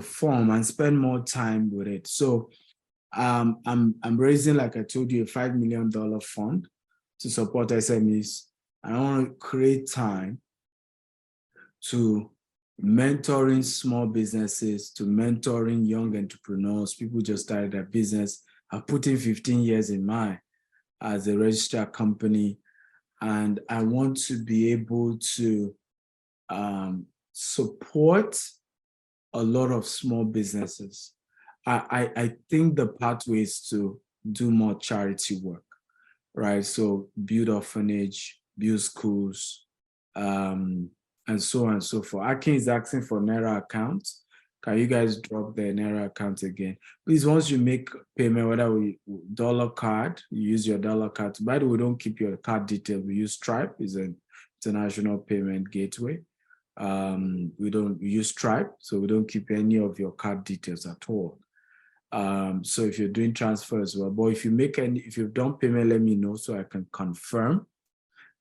form and spend more time with it. So I'm raising, like I told you, a $5 million fund to support SMEs. I want to create time to mentoring small businesses, to mentoring young entrepreneurs, people just started their business. I've put in 15 years in mine as a registered company, and I want to be able to support a lot of small businesses. I think the pathway is to do more charity work, right? So build orphanage, build schools, and so on and so forth. Akin is asking for Naira account. Can you guys drop the Naira account again? Please, once you make payment, whether we dollar card, you use your dollar card. By the way, we don't keep your card details. We use Stripe, it's an international payment gateway. We use Stripe, so we don't keep any of your card details at all. So if you're doing transfer as well, but if you've done payment, let me know so I can confirm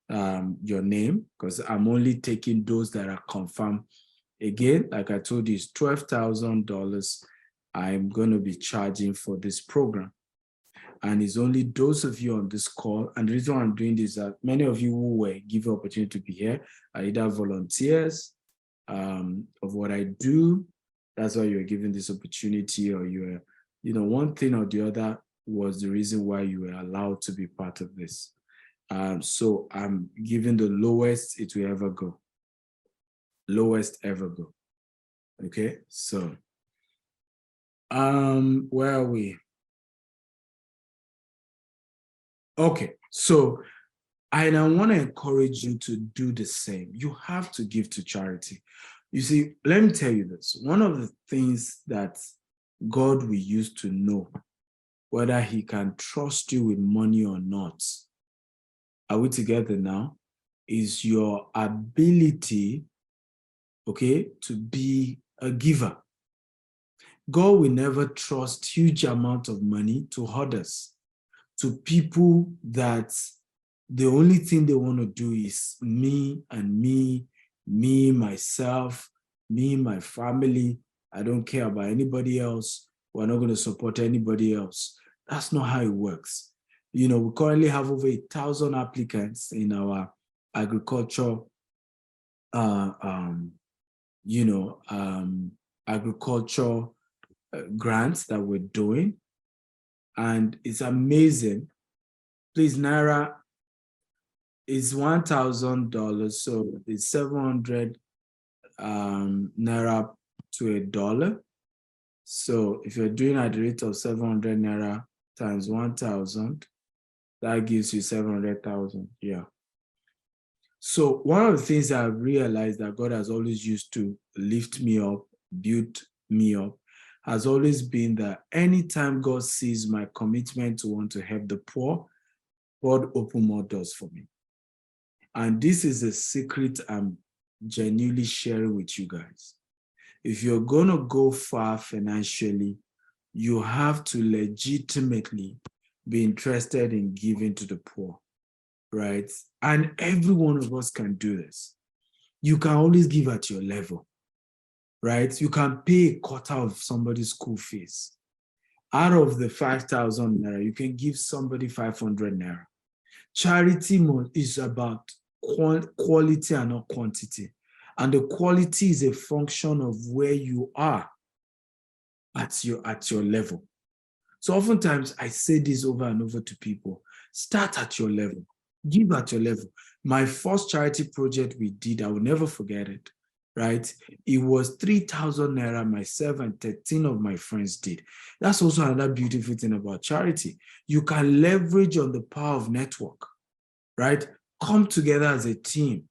your name, because I'm only taking those that are confirmed. Again, like I told you, it's $12,000 I'm going to be charging for this program. And it's only those of you on this call. And the reason why I'm doing this is that many of you who were given opportunity to be here are either volunteers of what I do. That's why you're given this opportunity, or you're, one thing or the other was the reason why you were allowed to be part of this. So I'm giving the lowest it will ever go. Lowest ever go. Okay, so where are we? Okay, so I want to encourage you to do the same. You have to give to charity. You see, let me tell you this. One of the things that God will use to know whether he can trust you with money or not, are we together now, is your ability, okay, to be a giver. God will never trust huge amount of money to others, to people that the only thing they want to do is me and me, myself, me, my family. I don't care about anybody else. We're not going to support anybody else. That's not how it works. We currently have over 1,000 applicants in our agriculture, agriculture grants that we're doing. And it's amazing. Please, Naira is $1,000, so it's 700 Naira to $1. So if you're doing at the rate of 700 Naira times 1,000, that gives you 700,000. Yeah. So one of the things I've realized that God has always used to lift me up, build me up, has always been that anytime God sees my commitment to want to help the poor, God open more doors for me. And this is a secret I'm genuinely sharing with you guys. If you're going to go far financially, you have to legitimately be interested in giving to the poor, right? And every one of us can do this. You can always give at your level, right? You can pay a quarter of somebody's school fees. Out of the 5,000 Naira, you can give somebody 500 Naira. Charity is about quality and not quantity. And the quality is a function of where you are at your level. So oftentimes I say this over and over to people: start at your level, give at your level. My first charity project we did, I will never forget it, right? It was 3,000 Naira myself and 13 of my friends did. That's also another beautiful thing about charity. You can leverage on the power of network, right? Come together as a team,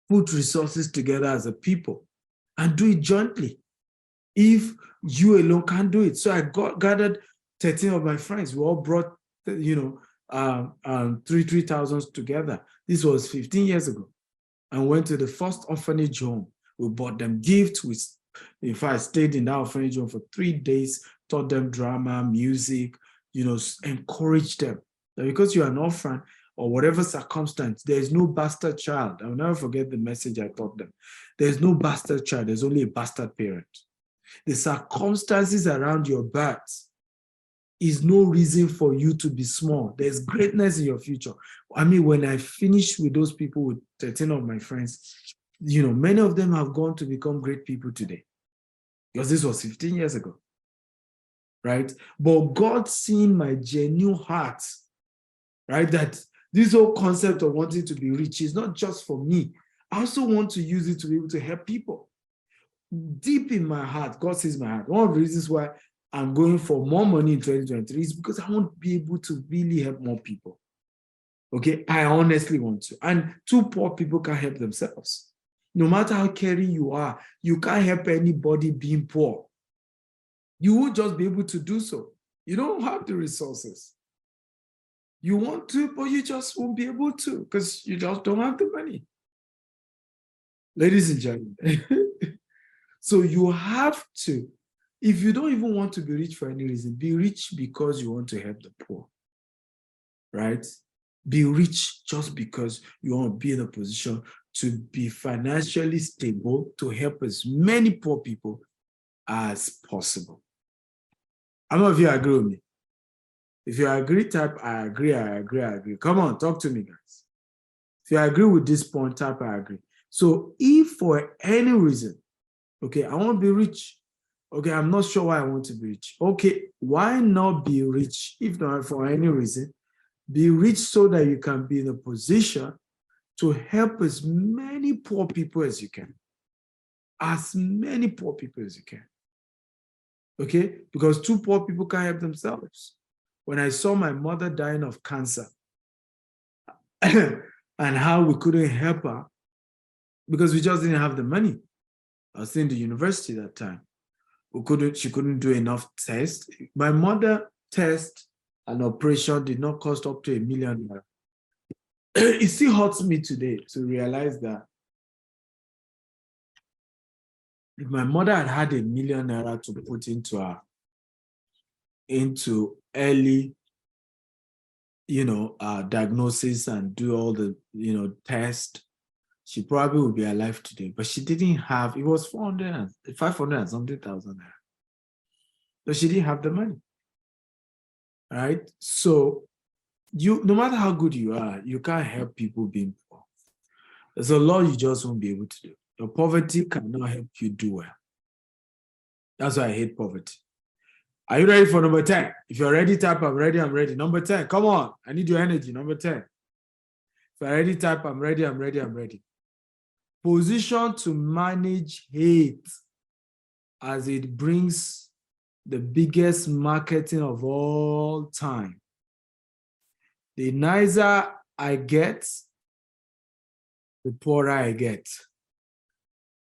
put resources together as a people, and do it jointly. If you alone can't do it. So I gathered 13 of my friends. We all brought, 3,000 together. This was 15 years ago. And went to the first orphanage home. We bought them gifts. In fact, I stayed in that orphanage home for 3 days, taught them drama, music, encouraged them. That because you're an orphan or whatever circumstance, there's no bastard child. I'll never forget the message I taught them. There's no bastard child. There's only a bastard parent. The circumstances around your birth is no reason for you to be small. There's greatness in your future. I mean, when I finished with those people, with 13 of my friends, many of them have gone to become great people today, because this was 15 years ago, right? But God seeing my genuine heart, right, that this whole concept of wanting to be rich is not just for me. I also want to use it to be able to help people. deep in my heart, God sees my heart. One of the reasons why I'm going for more money in 2023 is because I want to be able to really help more people. Okay, I honestly want to. And two poor people can't help themselves. No matter how caring you are, you can't help anybody being poor. You won't just be able to do so. You don't have the resources. You want to, but you just won't be able to because you just don't have the money. Ladies and gentlemen, so you have to, if you don't even want to be rich for any reason, be rich because you want to help the poor, right? Be rich just because you want to be in a position to be financially stable to help as many poor people as possible. How many of you agree with me? If you agree, type I agree, I agree, I agree. Come on, talk to me, guys. If you agree with this point, type I agree. So if for any reason, okay, I want to be rich. Okay, I'm not sure why I want to be rich. Okay, why not be rich if not for any reason? Be rich so that you can be in a position to help as many poor people as you can. As many poor people as you can. Okay, because two poor people can't help themselves. When I saw my mother dying of cancer and how we couldn't help her because we just didn't have the money. I was in the university that time. She couldn't do enough tests. My mother test and operation did not cost up to $1 million. It still hurts me today to realize that if my mother had $1 million to put into early, diagnosis and do all the, tests, she probably would be alive today. But she didn't have, it was 500 and something thousand. So she didn't have the money, right? So no matter how good you are, you can't help people being poor. There's a lot you just won't be able to do. Your poverty cannot help you do well. That's why I hate poverty. Are you ready for number 10? If you're ready, type I'm ready, I'm ready. Number 10, come on. I need your energy. Number 10. If you're ready, type I'm ready, I'm ready, I'm ready. Position to manage hate as it brings the biggest marketing of all time. The nicer I get, the poorer I get.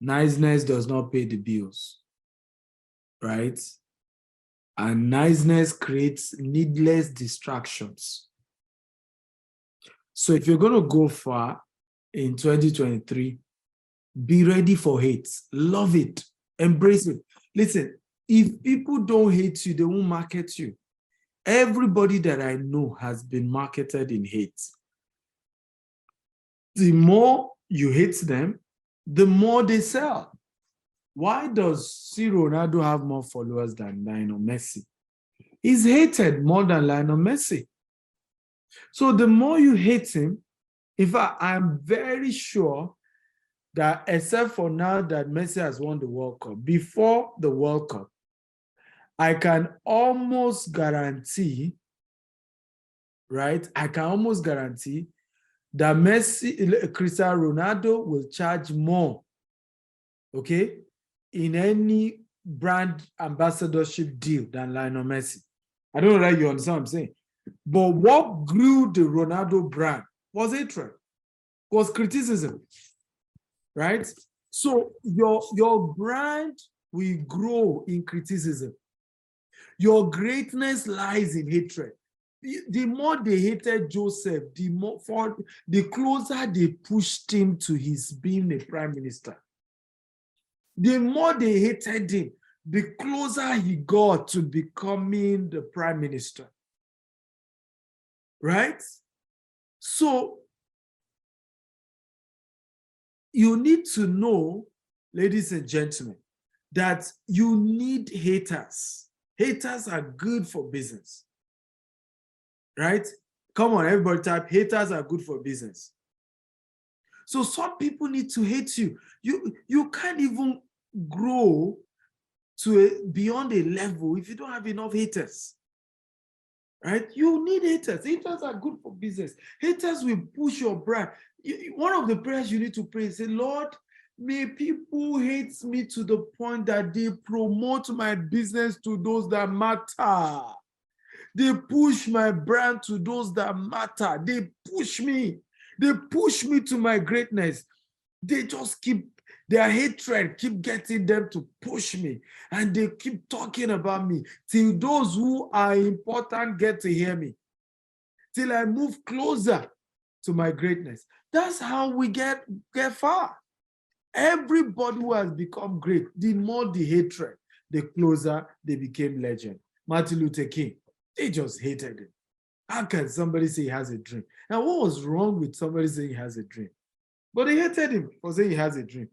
Niceness does not pay the bills, right? And niceness creates needless distractions. So if you're going to go far in 2023, be ready for hate. Love it. Embrace it. Listen, if people don't hate you, they won't market you. Everybody that I know has been marketed in hate. The more you hate them, the more they sell. Why does Ronaldo have more followers than Lionel Messi? He's hated more than Lionel Messi. So the more you hate him, in fact, I'm very sure that except for now that Messi has won the World Cup, before the World Cup, I can almost guarantee, right? I can almost guarantee that Cristiano Ronaldo will charge more, okay, in any brand ambassadorship deal than Lionel Messi. I don't know that you understand what I'm saying. But what grew the Ronaldo brand was hatred, was criticism, right? So your brand will grow in criticism. Your greatness lies in hatred. The more they hated Joseph, the closer they pushed him to his being a prime minister. The more they hated him, the closer he got to becoming the prime minister. Right? So you need to know, ladies and gentlemen, that you need haters. Haters are good for business. Right? Come on, everybody type, haters are good for business. So some people need to hate you. You can't even grow to beyond a level if you don't have enough haters. Right? You need haters. Haters are good for business. Haters will push your brand. One of the prayers you need to pray is, say, Lord, May people hate me to the point that they promote my business to those that matter. They push my brand to those that matter. They push me. They push me to my greatness. They just keep, their hatred keep getting them to push me. And they keep talking about me till those who are important get to hear me. Till I move closer to my greatness. That's how we get far. Everybody who has become great, the more the hatred, the closer they became legend. Martin Luther King, they just hated him. How can somebody say he has a dream? And what was wrong with somebody saying he has a dream? But they hated him for saying he has a dream,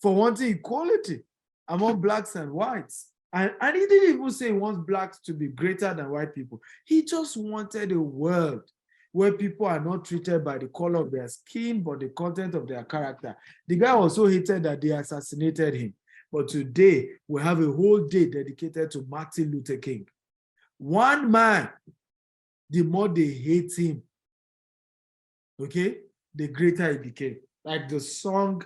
for wanting equality among blacks and whites. And he didn't even say he wants blacks to be greater than white people. He just wanted a world where people are not treated by the color of their skin, but the content of their character. The guy was so hated that they assassinated him. But today, we have a whole day dedicated to Martin Luther King. One man, the more they hate him, okay, the greater he became. Like the song,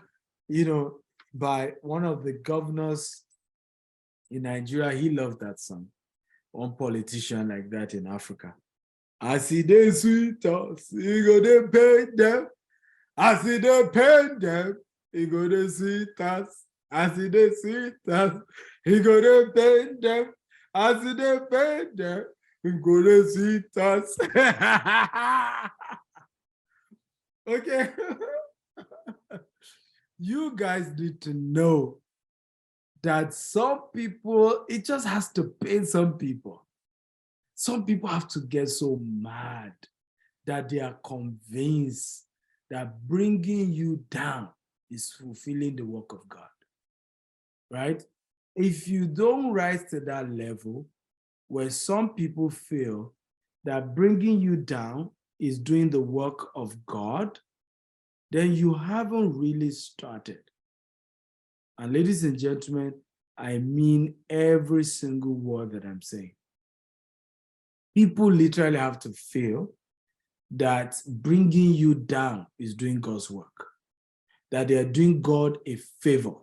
by one of the governors in Nigeria, he loved that song. One politician like that in Africa. I see they sweet us, he go to pay them. I see they pay them, he go to sweet us. I see they sweet us, he go to pay them. I see they pay them, he go to sweet us. Okay. You guys need to know that some people, it just has to pain some people. Some people have to get so mad that they are convinced that bringing you down is fulfilling the work of God, right? If you don't rise to that level where some people feel that bringing you down is doing the work of God, then you haven't really started. And ladies and gentlemen, I mean every single word that I'm saying. People literally have to feel that bringing you down is doing God's work, that they are doing God a favor,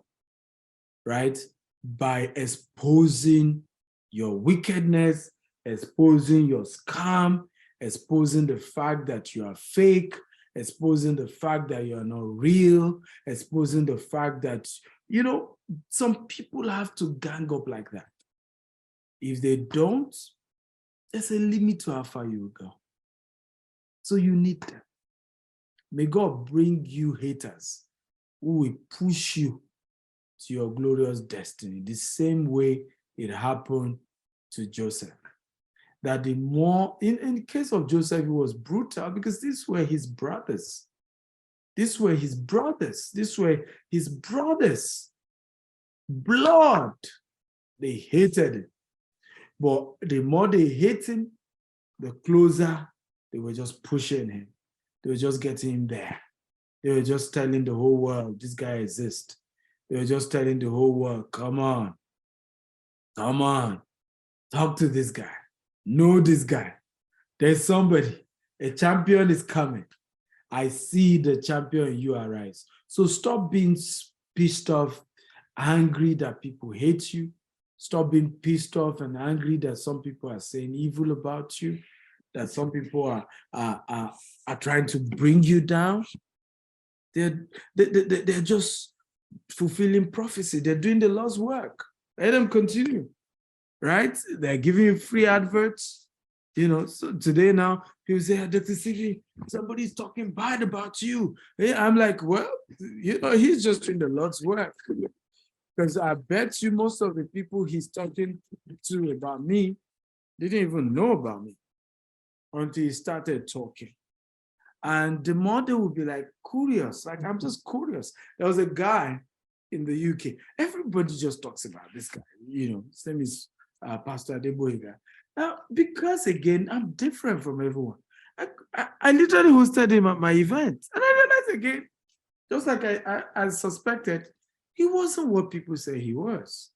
right? By exposing your wickedness, exposing your scam, exposing the fact that you are fake, exposing the fact that you are not real, exposing the fact that, some people have to gang up like that. If they don't, there's a limit to how far you will go. So you need them. May God bring you haters who will push you to your glorious destiny, the same way it happened to Joseph. That the more, in the case of Joseph, it was brutal because these were his brothers. These were his brothers. These were his brothers. Blood. They hated him. But the more they hate him, the closer they were just pushing him. They were just getting him there. They were just telling the whole world, this guy exists. They were just telling the whole world, come on, talk to this guy. Know this guy. There's somebody. A champion is coming. I see the champion in you arise. So stop being pissed off, angry that people hate you. Stop being pissed off and angry that some people are saying evil about you, that some people are trying to bring you down. They're just fulfilling prophecy. They're doing the Lord's work. Let them continue, right? They're giving you free adverts. So today now, people say, Dr. CV, somebody's talking bad about you. I'm like, well, he's just doing the Lord's work. Because I bet you most of the people he's talking to about me didn't even know about me until he started talking. And the more they would be like curious, like I'm just curious. There was a guy in the UK. Everybody just talks about this guy. His name is Pastor Adeboyega. Now, because again, I'm different from everyone. I literally hosted him at my event. And I realized again, just like I suspected, he wasn't what people say he was.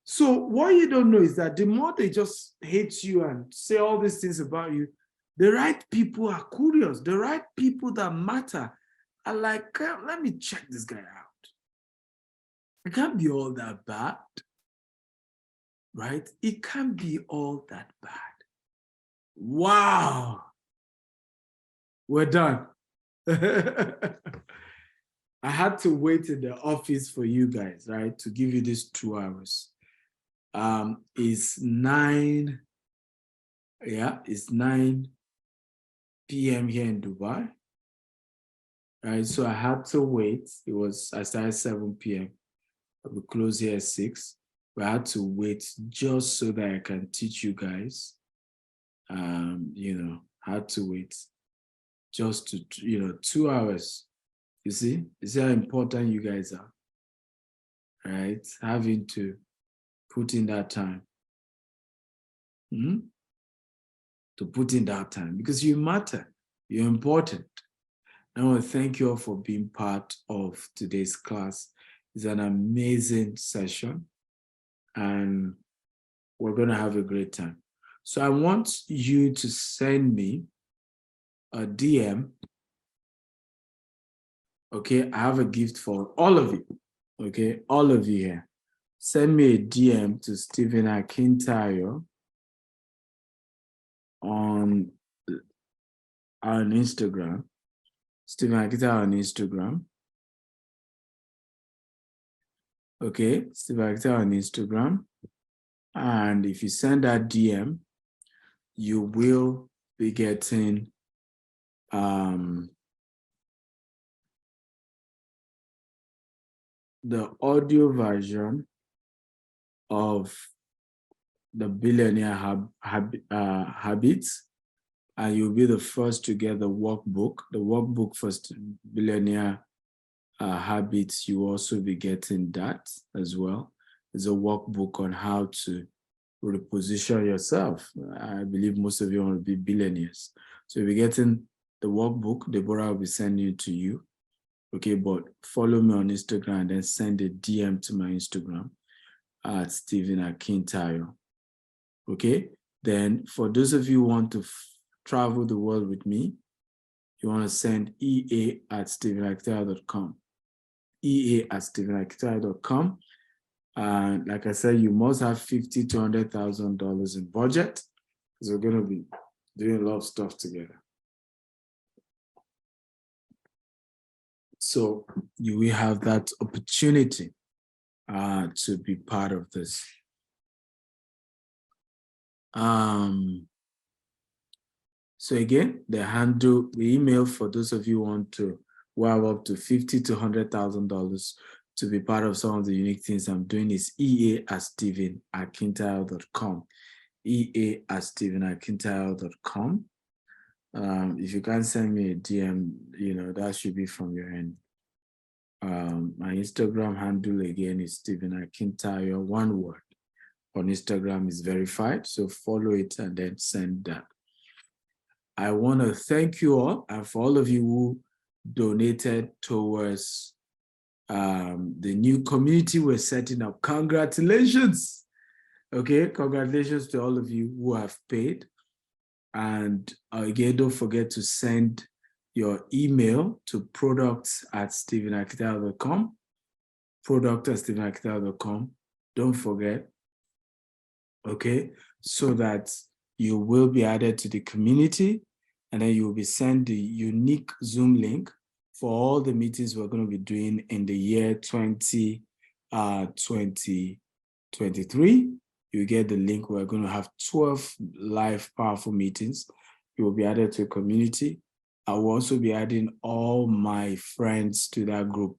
So what you don't know is that the more they just hate you and say all these things about you, the right people are curious. The right people that matter are like, let me check this guy out. It can't be all that bad, right? It can't be all that bad. Wow. We're done. I had to wait in the office for you guys, right, to give you these 2 hours. It's 9, it's 9 p.m. here in Dubai. Right, so I had to wait. I started 7 p.m. We close here at 6. But I had to wait just so that I can teach you guys. I had to wait just to, 2 hours. You see how important you guys are, right? Having to put in that time. To put in that time because you matter, you're important. I want to thank you all for being part of today's class. It's an amazing session and we're going to have a great time. So I want you to send me a DM. Okay, I have a gift for all of you. Okay, all of you here. Send me a DM to Stephen Akintayo on Instagram. Stephen Akintayo on Instagram. Okay, Stephen Akintayo on Instagram. And if you send that DM, you will be getting the audio version of the Billionaire Habits, and you'll be the first to get the workbook. The workbook for Billionaire Habits, you will also be getting that as well. It's a workbook on how to reposition yourself. I believe most of you want to be billionaires. So you'll be getting the workbook. Deborah will be sending it to you. Okay, but follow me on Instagram and then send a DM to my Instagram at Stephen Akintayo. Okay, then for those of you who want to travel the world with me, you want to send ea@stephenakintayo.com. ea@stephenakintayo.com. And like I said, you must have $50,000 to $100,000 in budget because we're going to be doing a lot of stuff together. So you will have that opportunity to be part of this. So again, the email for those of you who have up to $50,000 to $100,000 to be part of some of the unique things I'm doing is ea@stephenakintayo.com. ea@stephenakintayo.com. If you can send me a DM, that should be from your end. My Instagram handle again is Stephen Akintayo, one word. On Instagram is verified, so follow it and then send that. I want to thank you all and for all of you who donated towards the new community we're setting up. Congratulations. Okay, congratulations to all of you who have paid. And again, don't forget to send your email to products@stephenakintayo.com. product@stephenakintayo.com. Don't forget, okay, so that you will be added to the community and then you will be sent the unique Zoom link for all the meetings we're going to be doing in the year 2023. You get the link. We're going to have 12 live powerful meetings. You will be added to a community. I will also be adding all my friends to that group,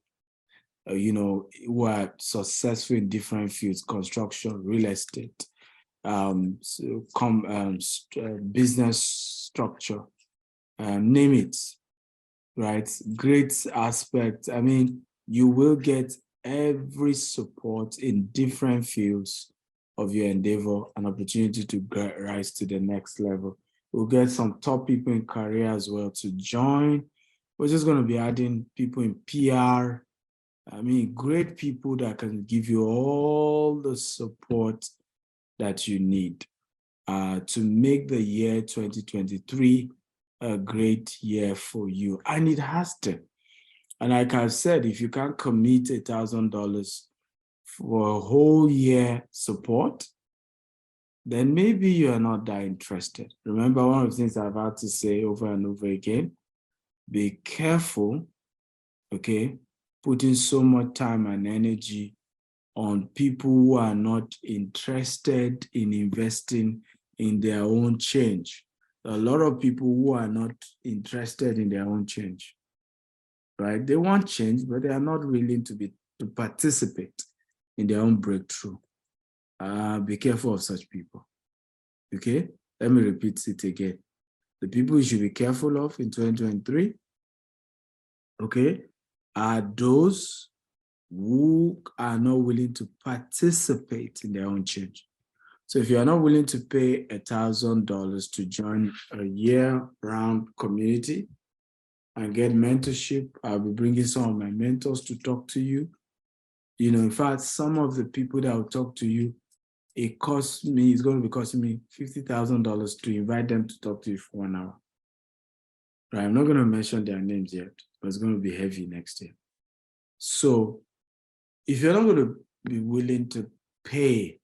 who are successful in different fields, construction, real estate, business structure, name it, right? Great aspect. I mean, you will get every support in different fields of your endeavor, an opportunity to rise to the next level. We'll get some top people in career as well to join. We're just going to be adding people in PR. I mean, great people that can give you all the support that you need to make the year 2023 a great year for you. And it has to. And like I've said, if you can't commit $1,000 for a whole year support, then maybe you are not that interested. Remember, one of the things I've had to say over and over again, be careful, okay, putting so much time and energy on people who are not interested in investing in their own change. A lot of people who are not interested in their own change, right? They want change, but they are not willing to participate in their own breakthrough. Be careful of such people, okay? Let me repeat it again. The people you should be careful of in 2023, okay, are those who are not willing to participate in their own change. So if you are not willing to pay $1,000 to join a year-round community and get mentorship, I'll be bringing some of my mentors to talk to you. You know, in fact, some of the people that will talk to you, it's going to be costing me $50,000 to invite them to talk to you for 1 hour. Right? I'm not going to mention their names yet, but it's going to be heavy next year. So if you're not going to be willing to pay,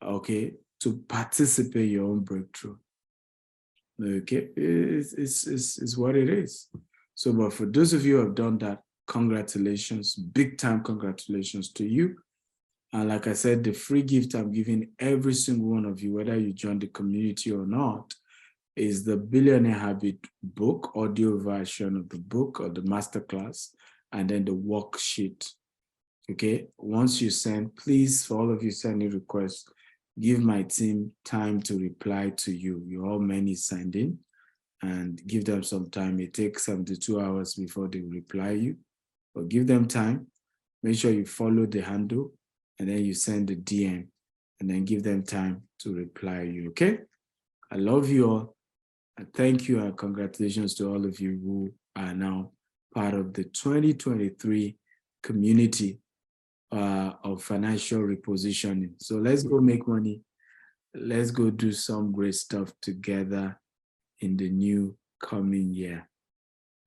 okay, to participate in your own breakthrough, okay, it's what it is. So, but for those of you who have done that, congratulations, big time congratulations to you. And like I said, the free gift I'm giving every single one of you, whether you join the community or not, is the Billionaire Habit book, audio version of the book or the masterclass, and then the worksheet. Okay, once you send, please, for all of you sending requests, give my team time to reply to you. You're all many signed in, and give them some time. It takes 72 hours before they reply you, but give them time. Make sure you follow the handle, and then you send the DM, and then give them time to reply you, okay? I love you all, and thank you, and congratulations to all of you who are now part of the 2023 community of financial repositioning. So let's go make money. Let's go do some great stuff together in the new coming year.